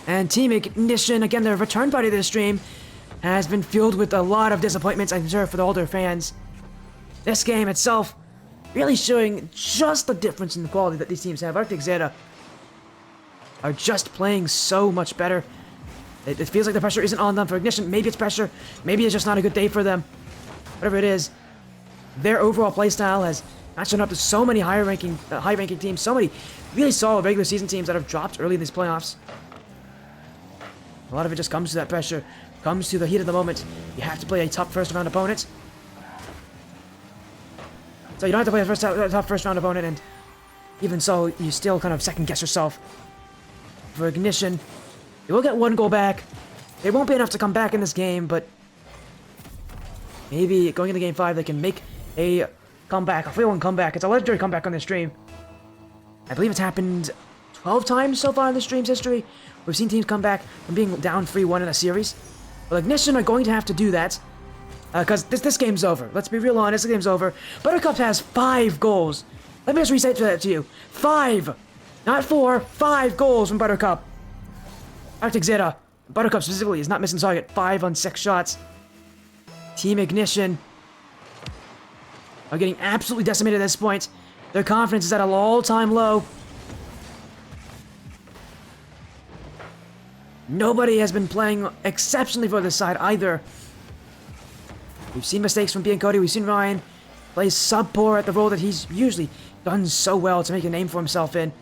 And Team Ignition, again, their return party to the stream has been filled with a lot of disappointments, I'm sure, for the older fans. This game itself really showing just the difference in the quality that these teams have. Arctic Zeta are just playing so much better. It feels like the pressure isn't on them. For Ignition, maybe it's pressure. Maybe it's just not a good day for them. Whatever it is, their overall playstyle has not shown up to so many high-ranking teams, so many really solid regular season teams that have dropped early in these playoffs. A lot of it just comes to that pressure, comes to the heat of the moment. You have to play a tough first-round opponent. So you don't have to play a tough first-round opponent, and even so, you still kind of second-guess yourself. For Ignition, they will get one goal back. It won't be enough to come back in this game, but maybe going into Game 5, they can make a comeback, a 3-1 comeback. It's a legendary comeback on this stream. I believe it's happened 12 times so far in the stream's history. We've seen teams come back from being down 3-1 in a series. Well, Ignition are going to have to do that. Because this game's over. Let's be real honest, this game's over. Buttercup has 5 goals. Let me just restate that to you. 5! Not 4, 5 goals from Buttercup. Arctic Zeta, Buttercup specifically, is not missing target. 5 on 6 shots. Team Ignition are getting absolutely decimated at this point. Their confidence is at an all-time low. Nobody has been playing exceptionally for this side either. We've seen mistakes from B and Cody. We've seen Ryan play sub-poor at the role that he's usually done so well to make a name for himself in.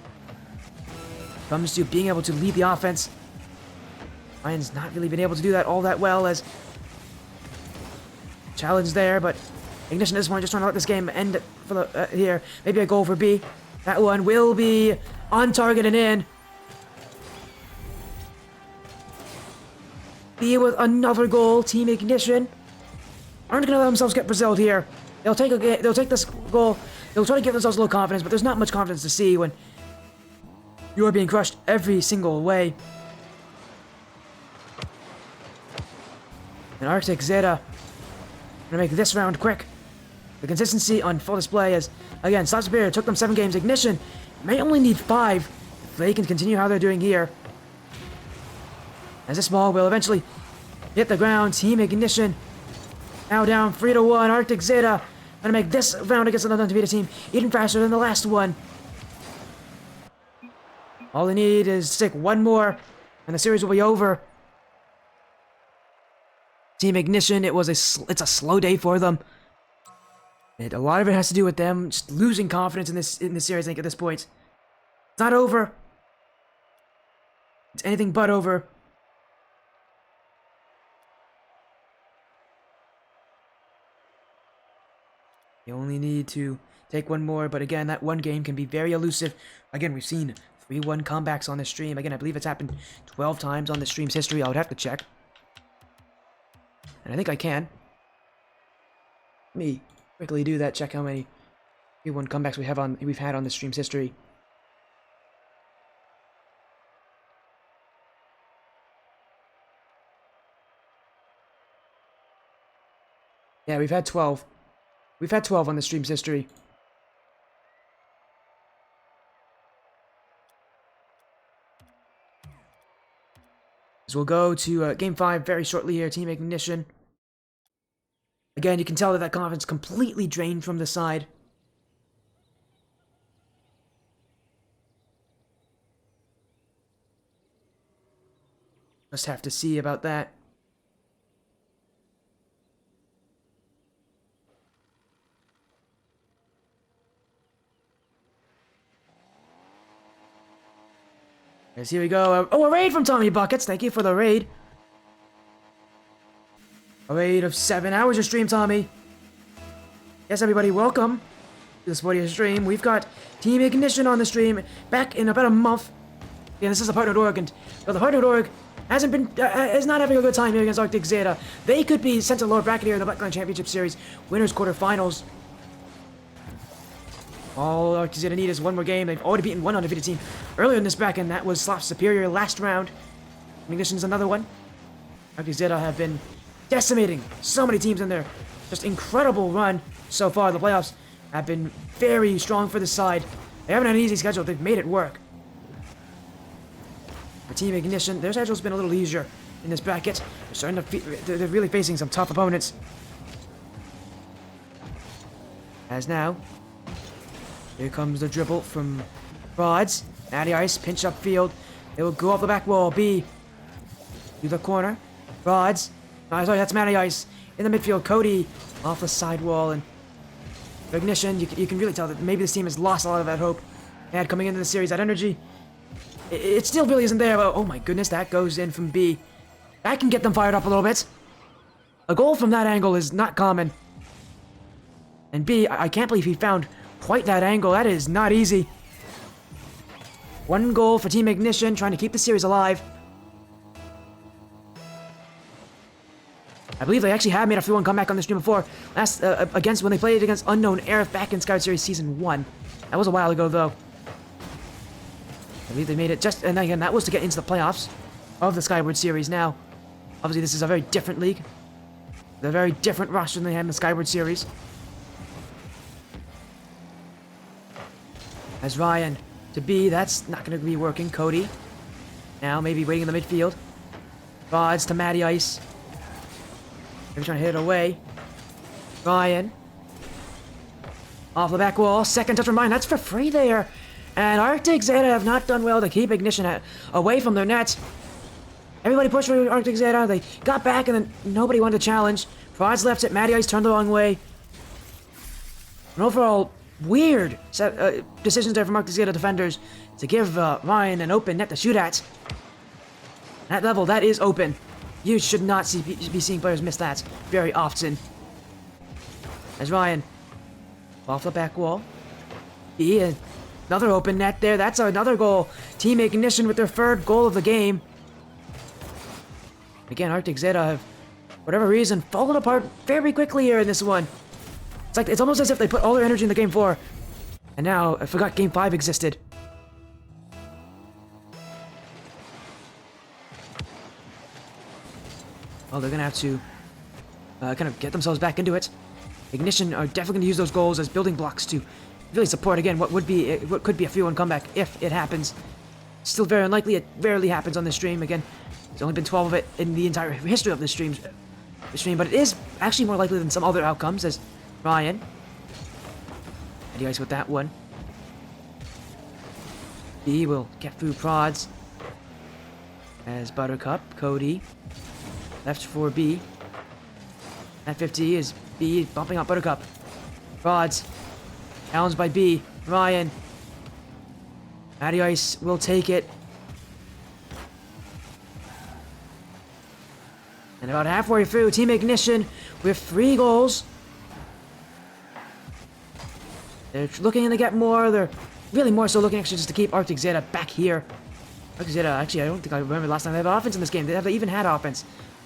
Comes to being able to lead the offense. Ryan's not really been able to do that all that well as challenge there, but Ignition at this point just trying to let this game end for the here. Maybe a goal for B. That one will be on target and in. B with another goal. Team Ignition aren't gonna let themselves get Braziled here. They'll take this goal. They'll try to give themselves a little confidence, but there's not much confidence to see when you are being crushed every single way. And Arctic Zeta gonna make this round quick. The consistency on full display as, again, Sloth Superior took them 7 games. Ignition may only need 5 if they can continue how they're doing here. As this ball will eventually hit the ground. Team Ignition now down 3-1. Arctic Zeta gonna make this round against another undefeated team even faster than the last one. All they need is to take one more, and the series will be over. Team Ignition, it's a slow day for them. A lot of it has to do with them just losing confidence in this series. I think at this point, it's not over. It's anything but over. Only need to take one more, but again, that one game can be very elusive. Again, we've seen 3-1 comebacks on the stream. Again, I believe it's happened 12 times on the stream's history. I would have to check. And I think I can. Let me quickly do that, check how many 3-1 comebacks we've had on the stream's history. Yeah, we've had 12. We've had 12 on the stream's history. So we'll go to Game 5 very shortly here, Team Ignition. Again, you can tell that confidence completely drained from the side. Just have to see about that. Yes, here we go. Oh, a raid from Tommy Buckets. Thank you for the raid. A raid of 7 hours of stream, Tommy. Yes, everybody, welcome to the Sporty stream. We've got Team Ignition on the stream back in about a month. Yeah, this is a partnered org, and the partnered org is not having a good time here against Arctic Zeta. They could be sent to lower bracket here in the Blackline Championship Series winners quarterfinals. All Arctic Zeta need is one more game. They've already beaten one undefeated team earlier in this bracket, and that was Sloth Superior last round. Ignition is another one. Arctic Zeta have been decimating so many teams in there. Just incredible run so far. The playoffs have been very strong for this side. They haven't had an easy schedule. They've made it work. For Team Ignition, their schedule's been a little easier in this bracket. They're really facing some tough opponents. As now, here comes the dribble from Rods. Natty Ice, pinch upfield. They will go off the back wall. B. To the corner. Rods. Oh, sorry, that's Matty Ice. In the midfield, Cody off the side wall. And Ignition, you can really tell that maybe this team has lost a lot of that hope they had coming into the series. That energy, it still really isn't there. But oh my goodness, that goes in from B. That can get them fired up a little bit. A goal from that angle is not common. And B, I can't believe he found quite that angle. That is not easy. One goal for Team Ignition, trying to keep the series alive. I believe they actually have made a 3-1 comeback on the stream before. Last when they played against Unknown Aerith back in Skyward Series Season 1. That was a while ago, though. I believe they made it just, and again, that was to get into the playoffs of the Skyward Series. Now, obviously, this is a very different league. They're a very different roster than they had in the Skyward Series. As Ryan to B, that's not going to be working. Cody, now maybe waiting in the midfield. Rods to Matty Ice. Maybe trying to hit it away. Ryan. Off the back wall. Second touch from Ryan. That's for free there. And Arctic Zeta have not done well to keep Ignition away from their net. Everybody pushed for Arctic Zeta. They got back and then nobody wanted to challenge. Rods left it. Matty Ice turned the wrong way. And overall, weird decisions there from Arctic Zeta defenders to give Ryan an open net to shoot at. That level, that is open. You should not be seeing players miss that very often. As Ryan, off the back wall. Another open net there. That's another goal. Team Ignition with their third goal of the game. Again, Arctic Zeta have, for whatever reason, fallen apart very quickly here in this one. It's almost as if they put all their energy into Game 4. And now, I forgot Game 5 existed. Well, they're gonna have to kind of get themselves back into it. Ignition are definitely gonna use those goals as building blocks to really support again what could be a 3-1 comeback if it happens. Still very unlikely. It rarely happens on this stream. Again, there's only been 12 of it in the entire history of this stream, but it is actually more likely than some other outcomes. As Ryan, Matty Ice with that one. B will get through prods. As Buttercup, Cody. Left for B. At 50 is B bumping up Buttercup. Rods. Challenged by B. Ryan. Matty Ice will take it. And about halfway through, Team Ignition with 3 goals. They're looking to get more. They're really more so looking actually just to keep Arctic Zeta back here. Arctic Zeta, actually, I don't think I remember last time they had offense in this game. Have they even had offense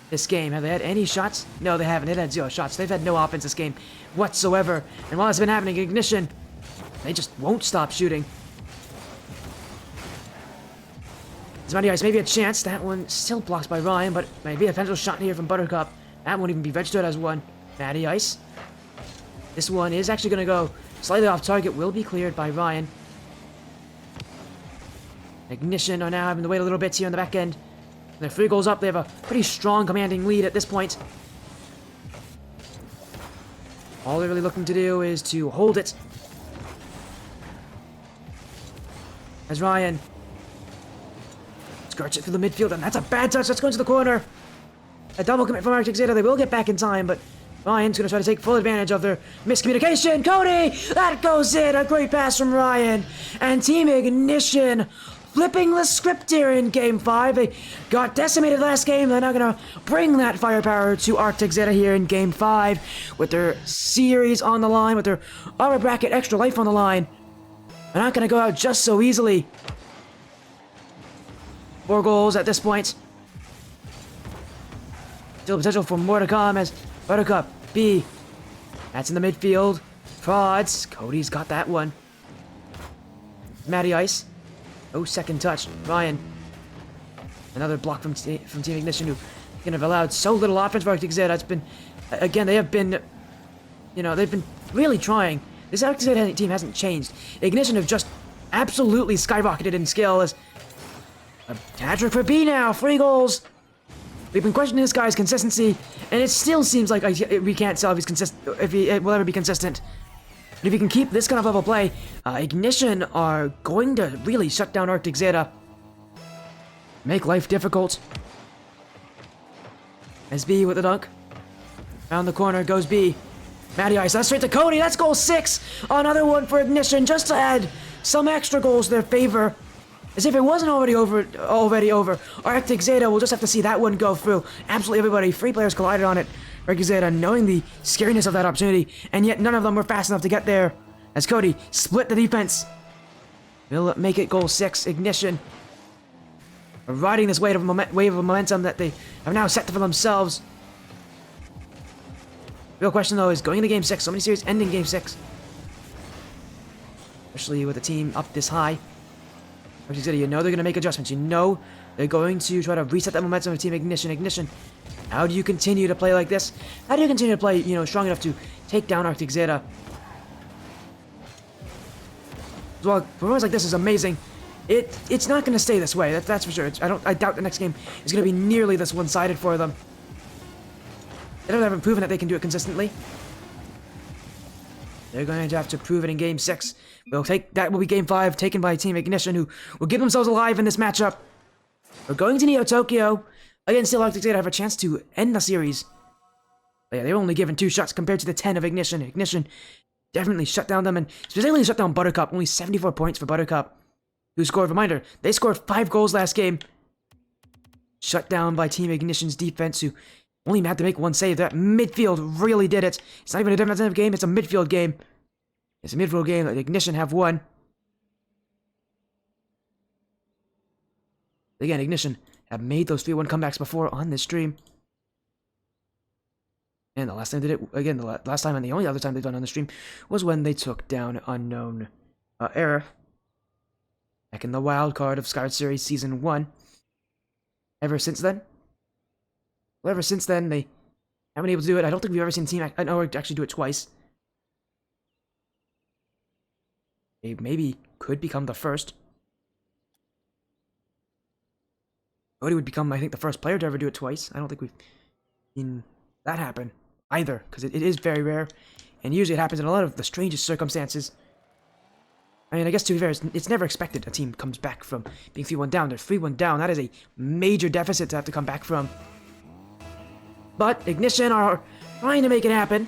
this game? Have they had any shots? No, they haven't. They've had 0 shots. They've had no offense this game whatsoever. And while it's been happening, Ignition, they just won't stop shooting. Matty Ice, maybe a chance. That one still blocked by Ryan, but maybe a potential shot here from Buttercup. That won't even be registered as one. Matty Ice. This one is actually going to go slightly off target. Will be cleared by Ryan. Ignition are now having to wait a little bit here on the back end. They're 3 goals up. They have a pretty strong commanding lead at this point. All they're really looking to do is to hold it. As Ryan skirts it through the midfield, and that's a bad touch. That's going to the corner. A double commit from Arctic Zeta. They will get back in time, but Ryan's going to try to take full advantage of their miscommunication. Cody! That goes in. A great pass from Ryan. And Team Ignition flipping the script here in Game 5. They got decimated last game. They're now going to bring that firepower to Arctic Zeta here in Game 5 with their series on the line, with their upper bracket extra life on the line. They're not going to go out just so easily. 4 goals at this point. Still potential for more to come as Buttercup, B. That's in the midfield. Frauds. Cody's got that one. Matty Ice. No second touch. Ryan. Another block from Team Ignition, who have allowed so little offense for Arctic Zeta. It's been, again, they have been, they've been really trying. This Arctic Zeta team hasn't changed. Ignition have just absolutely skyrocketed in skill as a hat-trick for B now. 3 goals. We've been questioning this guy's consistency, and it still seems like we can't tell if he's consistent, if he will ever be consistent. But if he can keep this kind of level of play, Ignition are going to really shut down Arctic Zeta. Make life difficult. As B with the dunk. Around the corner goes B. Matty Ice, that's straight to Cody. That's goal 6. Another one for Ignition, just to add some extra goals to their favor. As if it wasn't already over, Arctic Zeta will just have to see that one go through. Absolutely everybody, 3 players collided on it. Arctic Zeta knowing the scariness of that opportunity, and yet none of them were fast enough to get there. As Cody split the defense. Will make it goal 6. Ignition are riding this wave of momentum that they have now set for themselves. Real question though is going into Game 6, so many series ending Game 6. Especially with a team up this high. Arctic Zeta, you know they're going to make adjustments. You know they're going to try to reset that momentum of Team Ignition. Ignition, how do you continue to play like this? How do you continue to play, strong enough to take down Arctic Zeta? Well, performance like this is amazing. It's not going to stay this way. That's for sure. I doubt the next game is going to be nearly this one-sided for them. They haven't proven that they can do it consistently. They're going to have to prove it in Game 6. That will be Game 5, taken by Team Ignition, who will give themselves alive in this matchup. We're going to Neo Tokyo. Again, still Arctic Zeta have a chance to end the series. But yeah, they're only given 2 shots compared to the 10 of Ignition. Ignition definitely shut down them, and specifically shut down Buttercup. Only 74 points for Buttercup, who scored, reminder, they scored 5 goals last game. Shut down by Team Ignition's defense, who only had to make 1 save. That midfield really did it. It's not even a defensive game, it's a midfield game. It's a midfield game that Ignition have won. Again, Ignition have made those 3-1 comebacks before on this stream. And the last time they did it, again, the last time and the only other time they've done on the stream was when they took down Unknown Era. Back in the wild card of Scarred Series Season 1. Ever since then, they haven't been able to do it. I don't think we've ever seen a team actually do it twice. They maybe could become the first. Cody would become, I think, the first player to ever do it twice. I don't think we've seen that happen either, because it is very rare, and usually it happens in a lot of the strangest circumstances. I mean, I guess to be fair, it's never expected a team comes back from being 3-1 down. They're 3-1 down. That is a major deficit to have to come back from. But Ignition are trying to make it happen.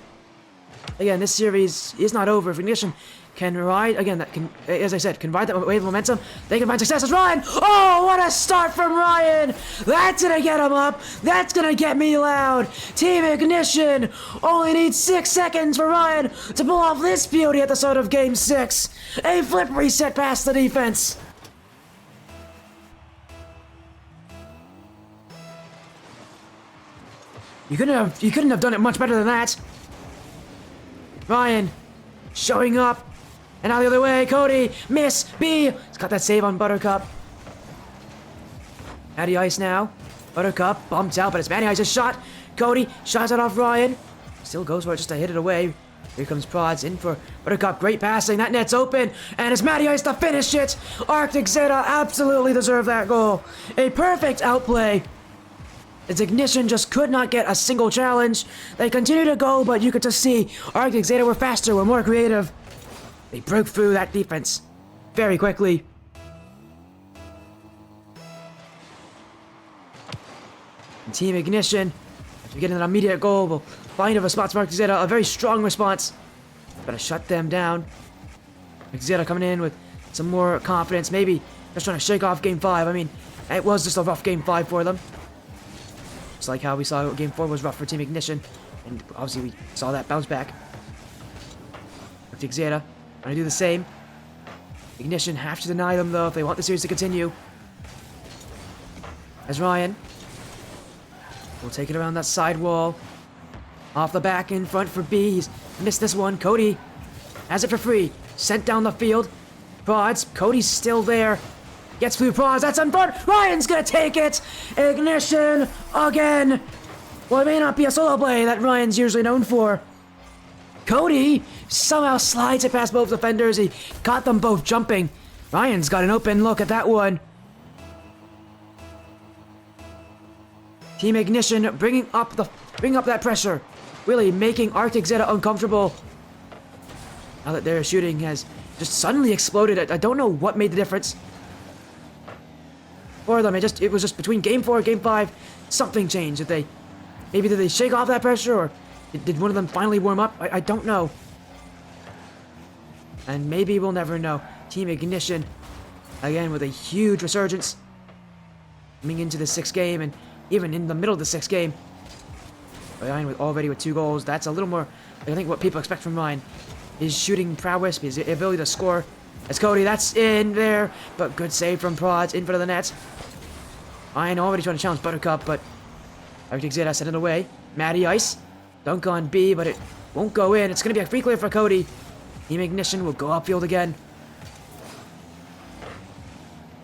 Again, this series is not over. If Ignition can ride, again, that can, as I said, can ride that wave of momentum. They can find success as Ryan. Oh, what a start from Ryan. That's going to get him up. That's going to get me loud. Team Ignition only needs 6 seconds for Ryan to pull off this beauty at the start of Game 6. A flip reset past the defense. You couldn't have done it much better than that. Ryan showing up. And now the other way, Cody, miss, B. He's got that save on Buttercup. Matty Ice now. Buttercup bumped out, but it's Matty Ice's shot. Cody shots it off Ryan. Still goes for it just to hit it away. Here comes Prods in for Buttercup. Great passing. That net's open. And it's Matty Ice to finish it. Arctic Zeta absolutely deserved that goal. A perfect outplay. Its Ignition just could not get a single challenge. They continue to go, but you could just see Arctic Zeta were faster, were more creative. They broke through that defense very quickly. And Team Ignition, after getting an immediate goal, will find a response from Arctic Zeta, a very strong response. Gotta shut them down. Arctic Zeta coming in with some more confidence, maybe just trying to shake off Game 5. I mean, it was just a rough Game 5 for them. Just like how we saw Game 4 was rough for Team Ignition, and obviously we saw that bounce back. Arctic Zeta trying to do the same. Ignition have to deny them though if they want the series to continue. As Ryan will take it around that side wall. Off the back in front for B. He's missed this one. Cody has it for free. Sent down the field. Prods. Cody's still there. Gets through Prods. That's on front. Ryan's gonna take it. Ignition again. Well, it may not be a solo play that Ryan's usually known for. Cody somehow slides it past both defenders. He caught them both jumping. Ryan's got an open look at that one. Team Ignition bringing up that pressure, really making Arctic Zeta uncomfortable. Now that their shooting has just suddenly exploded, I don't know what made the difference for them. It was just between Game 4 and Game 5, something changed. Did they shake off that pressure, or did one of them finally warm up? I don't know. And maybe we'll never know. Team Ignition, again with a huge resurgence, coming into the 6th game, and even in the middle of the 6th game. Ryan already with 2 goals. That's a little more, I think, what people expect from Ryan. His shooting prowess, his ability to score. As Cody, that's in there, but good save from Prods in front of the net. Ryan already trying to challenge Buttercup, but Arctic Zeta sent it away. Matty Ice, dunk on B, but it won't go in. It's going to be a free clear for Cody. Team Ignition will go upfield again.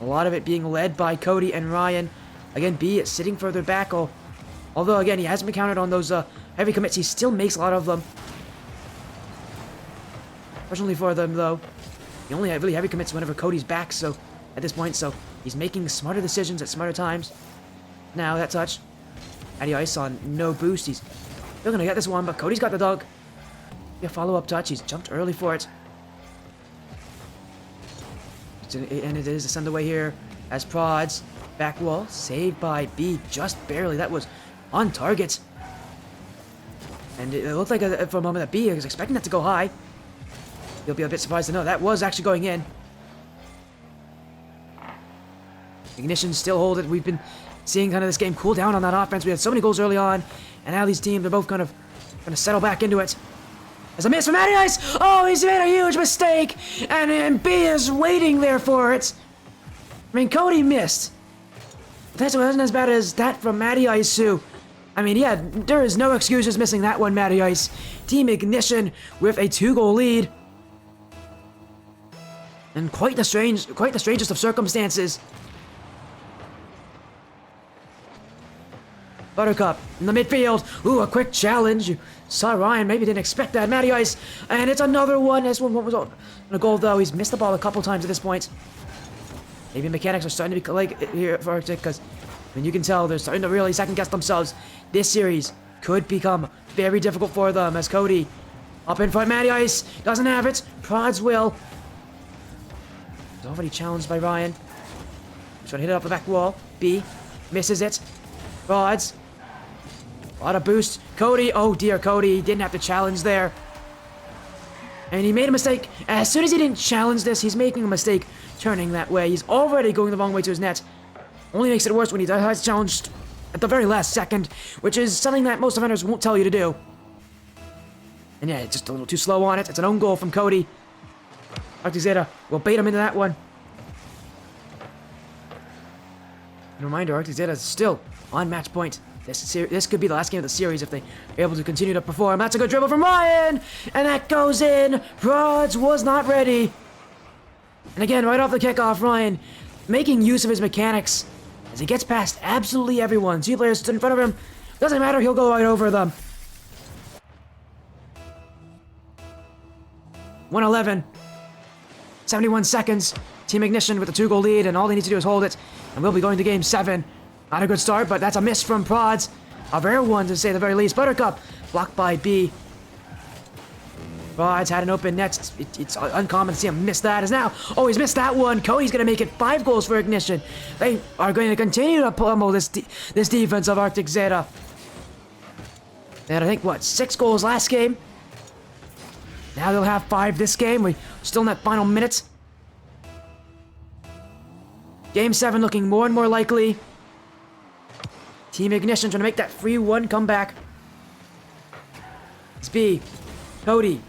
A lot of it being led by Cody and Ryan. Again, B is sitting further back. Although, again, he hasn't been counted on those heavy commits. He still makes a lot of them. Fortunately for them, though, he only really heavy commits whenever Cody's back, so at this point, so he's making smarter decisions at smarter times. Now, that touch. Matty Ice on no boost. He's still going to get this one, but Cody's got the dunk. A follow-up touch. He's jumped early for it. And it is a send away here as Prods. Back wall. Saved by B just barely. That was on target. And it looked like for a moment that B was expecting that to go high. You'll be a bit surprised to know that was actually going in. Ignition still hold it. We've been seeing kind of this game cool down on that offense. We had so many goals early on, and now these teams are both kind of going to settle back into it. As a miss from Matty Ice. Oh, he's made a huge mistake, and B is waiting there for it. I mean, Cody missed. But that wasn't as bad as that from Matty Ice, too. I mean, yeah, there is no excuses missing that one, Matty Ice. Team Ignition with a 2-goal lead. And quite the strangest of circumstances. Buttercup in the midfield. Ooh, a quick challenge. You saw Ryan, maybe didn't expect that. Matty Ice, and it's another one. This one was on a goal, though. He's missed the ball a couple times at this point. Maybe mechanics are starting to be like here for Arctic, because I mean, you can tell they're starting to really second-guess themselves. This series could become very difficult for them, as Cody up in front. Matty Ice doesn't have it. Prods will. He's already challenged by Ryan. He's trying to hit it off the back wall. B misses it. Prods. A lot of boost. Cody. Oh dear, Cody didn't have to challenge there. And he made a mistake. As soon as he didn't challenge this, he's making a mistake turning that way. He's already going the wrong way to his net. Only makes it worse when he has challenged at the very last second, which is something that most defenders won't tell you to do. And yeah, just a little too slow on it. It's an own goal from Cody. Arctic Zeta will bait him into that one. And a reminder, Arctic Zeta is still on match point. This could be the last game of the series if they are able to continue to perform. That's a good dribble from Ryan! And that goes in! Prods was not ready. And again, right off the kickoff, Ryan making use of his mechanics as he gets past absolutely everyone. Two players stood in front of him. Doesn't matter, he'll go right over them. 1:11. 71 seconds. Team Ignition with a 2-goal lead, and all they need to do is hold it. And we'll be going to game 7. Not a good start, but that's a miss from Prods. A rare one, to say the very least. Buttercup blocked by B. Prods had an open net. It's uncommon to see him miss that. As now, oh, he's missed that one. Cody's going to make it 5 goals for Ignition. They are going to continue to pummel this defense of Arctic Zeta. They had, I think, what, 6 goals last game? Now they'll have 5 this game. We're still in that final minute. Game 7 looking more and more likely. Team Ignition trying to make that 3-1 comeback. It's B. Cody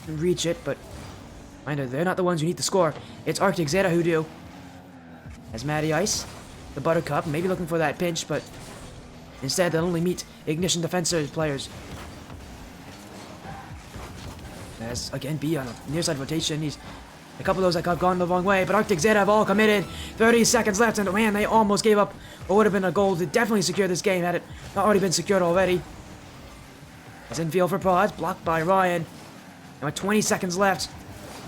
can reach it, but mind you, they're not the ones who need to score. It's Arctic Zeta who do. As Matty Ice, the Buttercup, maybe looking for that pinch, but instead they'll only meet Ignition defensive players. As again, B on a near side rotation. He's a couple of those that have gone the wrong way, but Arctic Zeta have all committed. 30 seconds left, and man, they almost gave up what would have been a goal to definitely secure this game had it not already been secured already. As infield for Prods, blocked by Ryan. And with 20 seconds left,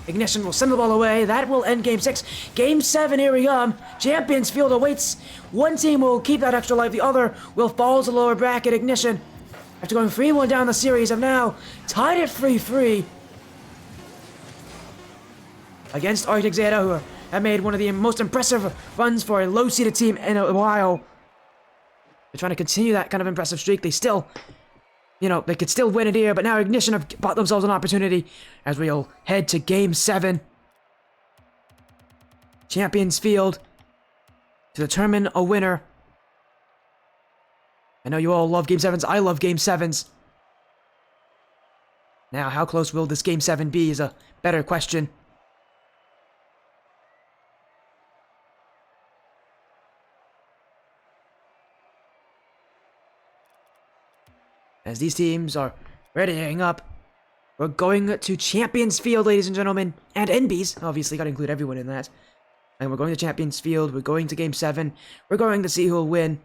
Ignition will send the ball away. That will end game 6. Game 7, here we come. Champions Field awaits. One team will keep that extra life, the other will fall to the lower bracket. Ignition, after going 3-1 down the series, have now tied it 3-3. Against Arctic Zeta, who have made one of the most impressive runs for a low-seeded team in a while. They're trying to continue that kind of impressive streak. They still, they could still win it here, but now Ignition have bought themselves an opportunity as we'll head to Game 7. Champions Field to determine a winner. I know you all love Game 7s. I love Game 7s. Now, how close will this Game 7 be is a better question. As these teams are readying up, we're going to Champions Field, ladies and gentlemen, and NBs. Obviously, got to include everyone in that. And we're going to Champions Field. We're going to Game 7. We're going to see who will win.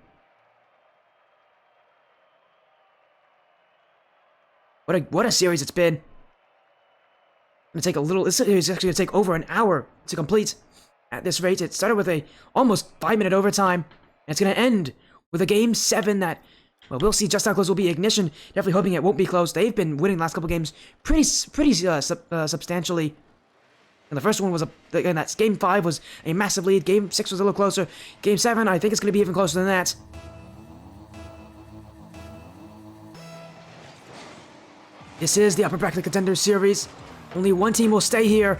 What a series it's been. It's gonna take a little. This series is actually gonna take over an hour to complete. At this rate, it started with a almost 5-minute overtime, and it's gonna end with a Game 7 that. Well, we'll see just how close will be. Ignition, definitely hoping it won't be close. They've been winning the last couple games pretty substantially. And the first one was again, that's Game 5 was a massive lead. Game 6 was a little closer. Game 7, I think it's going to be even closer than that. This is the Upper Bracket Contenders series. Only one team will stay here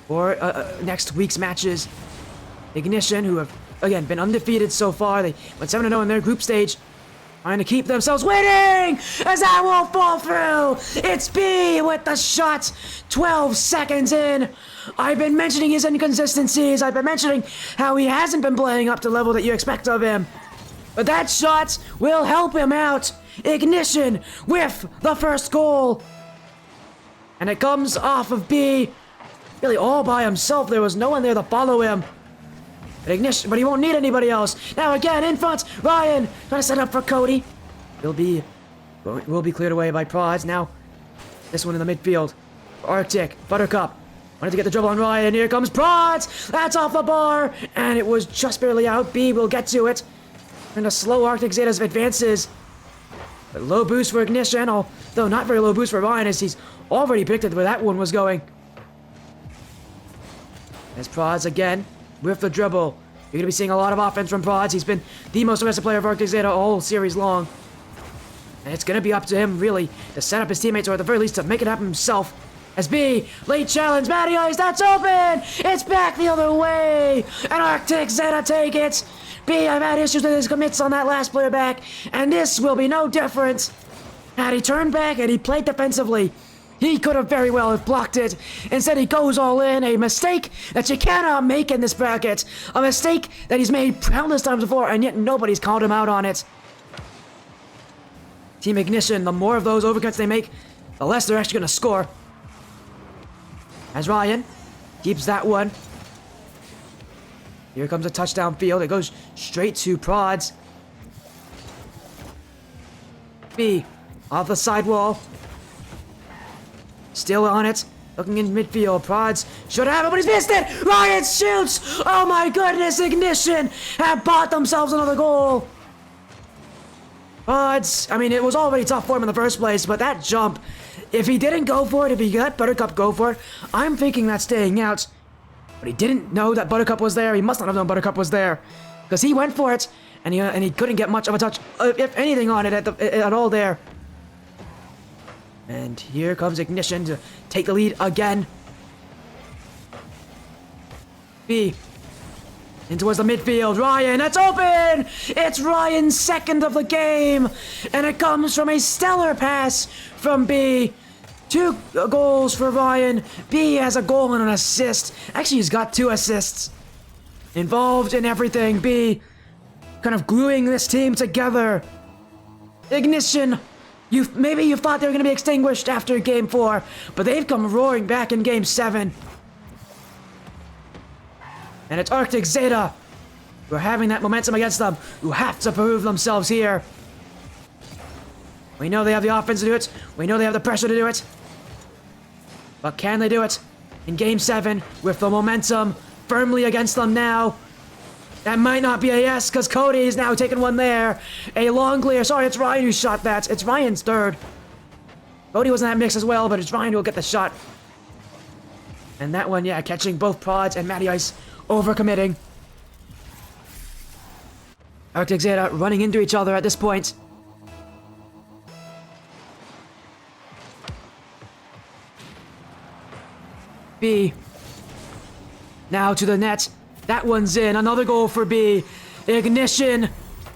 for next week's matches. Ignition, who have, again, been undefeated so far. They went 7-0 in their group stage. Trying to keep themselves winning as that won't fall through. It's B with the shot. 12 seconds in. I've been mentioning his inconsistencies. I've been mentioning how he hasn't been playing up to the level that you expect of him. But that shot will help him out. Ignition with the first goal. And it comes off of B. Really all by himself. There was no one there to follow him. Ignition, but he won't need anybody else. Now again, in front, Ryan trying to set up for Cody. Will be cleared away by Prods. Now, this one in the midfield. Arctic, Buttercup. Wanted to get the dribble on Ryan. Here comes Prods. That's off the bar. And it was just barely out. B will get to it. And a slow Arctic Zeta's advances. But low boost for Ignition, although not very low boost for Ryan as he's already predicted where that one was going. As Prods again. With the dribble. You're going to be seeing a lot of offense from Prods. He's been the most aggressive player of Arctic Zeta all series long. And it's going to be up to him, really, to set up his teammates, or at the very least, to make it happen himself. As B, late challenge, Matty Ice, that's open! It's back the other way! And Arctic Zeta take it! B, I've had issues with his commits on that last player back, and this will be no different. And he turned back and he played defensively. He could have very well have blocked it. Instead, he goes all in, a mistake that you cannot make in this bracket. A mistake that he's made countless times before, and yet nobody's called him out on it. Team Ignition, the more of those overcuts they make, the less they're actually going to score. As Ryan keeps that one. Here comes a touchdown field. It goes straight to Prods. B, off the sidewall. Still on it. Looking in midfield. Prods should have it, but he's missed it! Ryan shoots! Oh my goodness, Ignition have bought themselves another goal. Prods, I mean, it was already tough for him in the first place, but that jump, if he didn't go for it, if he let Buttercup go for it, I'm thinking that's staying out. But he didn't know that Buttercup was there. He must not have known Buttercup was there. Because he went for it, and he couldn't get much of a touch, if anything, on it at all there. And here comes Ignition to take the lead again. B. In towards the midfield. Ryan, that's open! It's Ryan's second of the game! And it comes from a stellar pass from B. 2 goals for Ryan. B has a goal and an assist. Actually, he's got 2 assists. Involved in everything. B kind of gluing this team together. Ignition. Maybe you thought they were going to be extinguished after Game 4, but they've come roaring back in Game 7. And it's Arctic Zeta who are having that momentum against them, who have to prove themselves here. We know they have the offense to do it. We know they have the pressure to do it. But can they do it in Game 7 with the momentum firmly against them now? That might not be a yes, because Cody's now taking one there. A long clear. Sorry, it's Ryan who shot that. It's Ryan's third. Cody was in that mix as well, but it's Ryan who will get the shot. And that one, yeah, catching both Prods and Matty Ice overcommitting. Arctic Zeta running into each other at this point. B. Now to the net. That one's in. Another goal for B. Ignition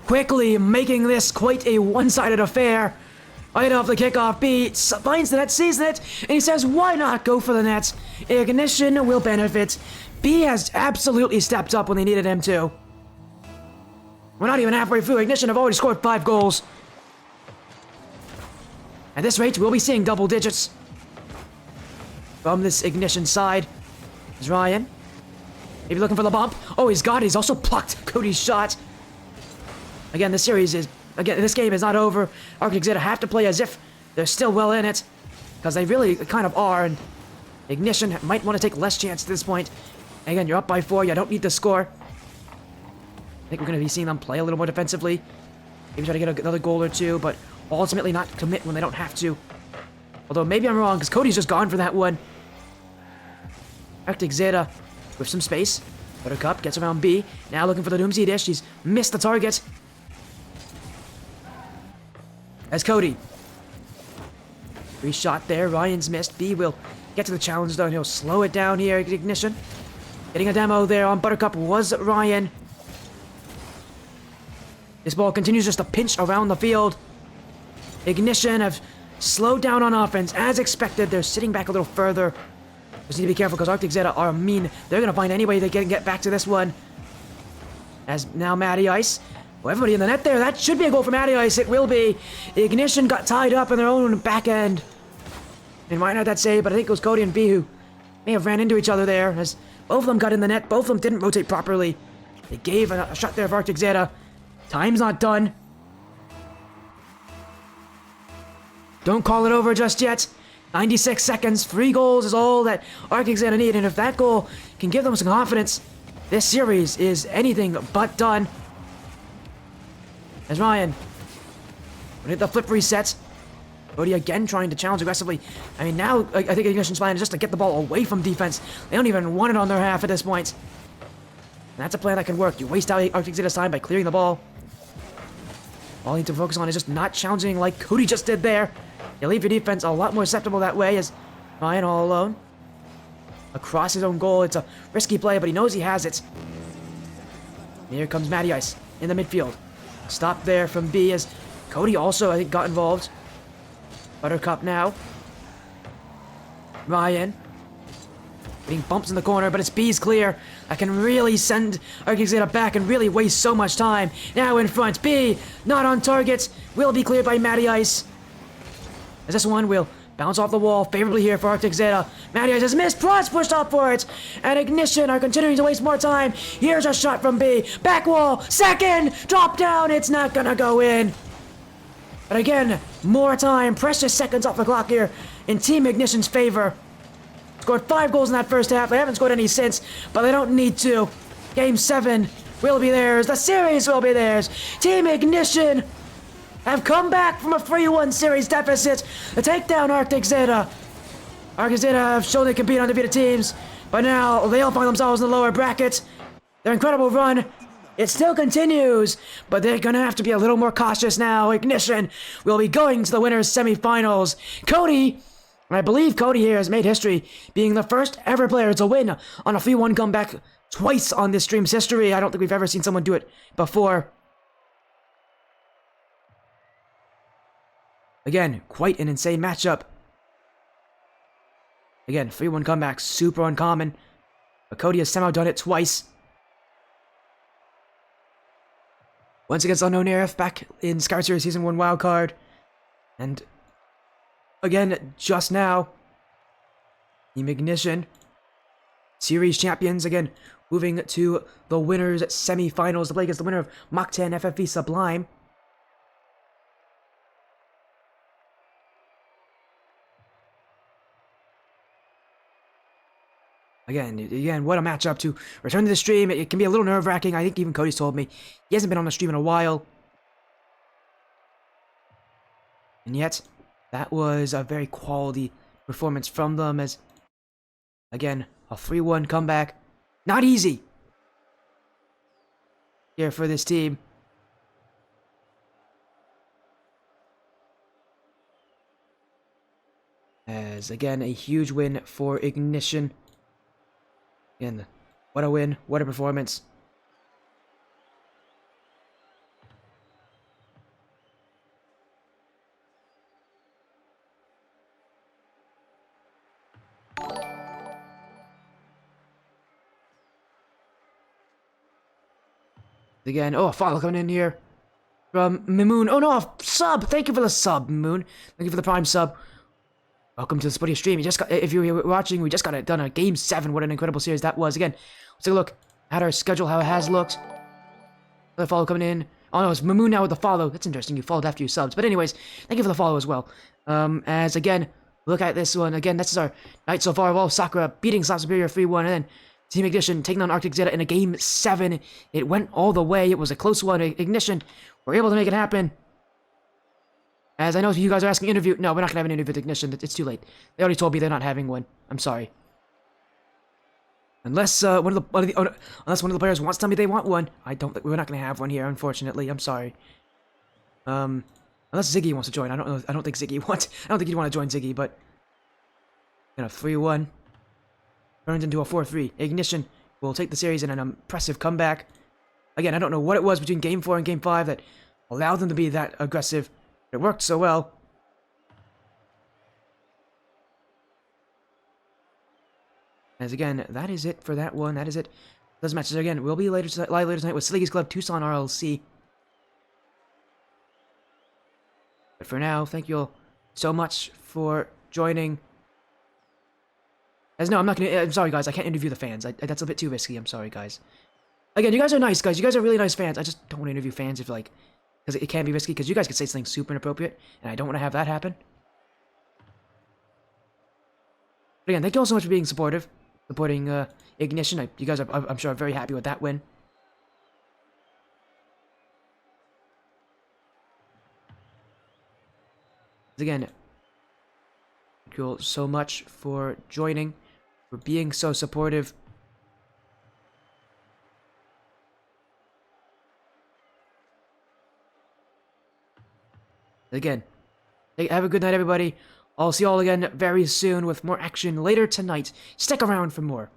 quickly making this quite a one-sided affair. Right off the kickoff, B finds the net, sees the net, and he says, why not go for the net? Ignition will benefit. B has absolutely stepped up when they needed him to. We're not even halfway through. Ignition have already scored 5 goals. At this rate, we'll be seeing double digits from this Ignition side. Is Ryan. Maybe looking for the bump. Oh, he's got it. He's also blocked Cody's shot. Again, this game is not over. Arctic Zeta have to play as if they're still well in it, because they really kind of are, and Ignition might want to take less chance at this point. Again, you're up by 4. You don't need to score. I think we're going to be seeing them play a little more defensively. Maybe try to get another goal or 2, but ultimately not commit when they don't have to. Although maybe I'm wrong, because Cody's just gone for that one. Arctic Zeta with some space. Buttercup gets around B. Now looking for the Doomsday Dish. He's missed the target. As Cody. Free shot there. Ryan's missed. B will get to the challenge though, and he'll slow it down here. Ignition. Getting a demo there on Buttercup was Ryan. This ball continues just to pinch around the field. Ignition have slowed down on offense. As expected, they're sitting back a little further. Just need to be careful because Arctic Zeta are mean. They're going to find any way they can get back to this one. As now Matty Ice. Well, everybody in the net there. That should be a goal for Matty Ice. It will be. Ignition got tied up in their own back end. And might not that save, but I think it was Cody and B who may have ran into each other there. As both of them got in the net. Both of them didn't rotate properly. They gave a shot there for Arctic Zeta. Time's not done. Don't call it over just yet. 96 seconds, 3 goals is all that Arctic's gonna need, and if that goal can give them some confidence, this series is anything but done. As Ryan will hit the flip reset. Cody again trying to challenge aggressively. I mean, now I think Ignition's plan is just to get the ball away from defense. They don't even want it on their half at this point. And that's a plan that can work. You waste out Arctic Zeta's time by clearing the ball. All you need to focus on is just not challenging like Cody just did there. You leave your defense a lot more susceptible that way, as Ryan all alone. Across his own goal. It's a risky play, but he knows he has it. And here comes Matty Ice in the midfield. Stop there from B as Cody also, I think, got involved. Buttercup now. Ryan. Getting bumps in the corner, but it's B's clear. I can really send Arctic Zeta back and really waste so much time. Now in front, B, not on target. Will be cleared by Matty Ice. As this one will bounce off the wall favorably here for Arctic Zeta. Matty Ice has missed, Prods pushed up for it. And Ignition are continuing to waste more time. Here's a shot from B. Back wall, second, drop down, it's not gonna go in. But again, more time, precious seconds off the clock here in Team Ignition's favor. Scored 5 goals in that first half. They haven't scored any since, but they don't need to. Game 7 will be theirs. The series will be theirs. Team Ignition have come back from a 3-1 series deficit to take down Arctic Zeta. Arctic Zeta have shown they can beat undefeated teams, but now they'll find themselves in the lower bracket. Their incredible run, it still continues, but they're gonna have to be a little more cautious now. Ignition will be going to the winners' semifinals. Cody, I believe Cody here has made history, being the first ever player to win on a 3-1 comeback twice on this stream's history. I don't think we've ever seen someone do it before. Again, quite an insane matchup. Again, 3-1 comeback, super uncommon. But Cody has somehow done it twice. Once against Unknown Aerith back in Scout Series Season 1 wildcard. And again, just now, Team Ignition, series champions, again, moving to the winners' semifinals to play against the winner of Mach 10 FFV Sublime. Again, what a matchup to return to the stream. It can be a little nerve-wracking. I think even Cody's told me he hasn't been on the stream in a while. And yet, that was a very quality performance from them as, again, a 3-1 comeback. Not easy here for this team. As, again, a huge win for Ignition. Again, what a win, what a performance. Again, oh, a follow coming in here from Mimoon. Oh no, a sub! Thank you for the sub, Mimoon. Thank you for the prime sub. Welcome to the Spuddy stream. You just got, if you're watching, we just got it done on Game 7. What an incredible series that was. Again, let's take a look at our schedule, how it has looked. Another follow coming in. Oh no, it's Mimoon now with the follow. That's interesting. You followed after you subs. But anyways, thank you for the follow as well. As again, look at this one. Again, this is our night so far. Well, Sakura beating Sloth Superior 3-1. And then Team Ignition taking on Arctic Zeta in a Game 7. It went all the way. It was a close one. Ignition were able to make it happen. As I know you guys are asking interview. No, we're not going to have an interview with Ignition. It's too late. They already told me they're not having one. I'm sorry. Unless one of the players wants to tell me they want one. I don't think we're not going to have one here, unfortunately. I'm sorry. Unless Ziggy wants to join. I don't know. I don't think Ziggy wants. I don't think he'd want to join Ziggy, but 3-1 turns into a 4-3. Ignition will take the series in an impressive comeback. Again, I don't know what it was between Game 4 and Game 5 that allowed them to be that aggressive. It worked so well. As again, that is it for that one. That is it. Those matches again will be live later tonight with Sliggy's Club Tucson RLC. But for now, thank you all so much for joining. As no, I'm not gonna. I'm sorry, guys. I can't interview the fans. That's a bit too risky. I'm sorry, guys. Again, you guys are nice, guys. You guys are really nice fans. I just don't want to interview fans if like. Because it can be risky, because you guys could say something super inappropriate, and I don't want to have that happen. But again, thank you all so much for being supportive, supporting Ignition. You guys are, I'm sure, are very happy with that win. Again, thank you all so much for joining, for being so supportive. Again, have a good night, everybody. I'll see you all again very soon with more action later tonight. Stick around for more.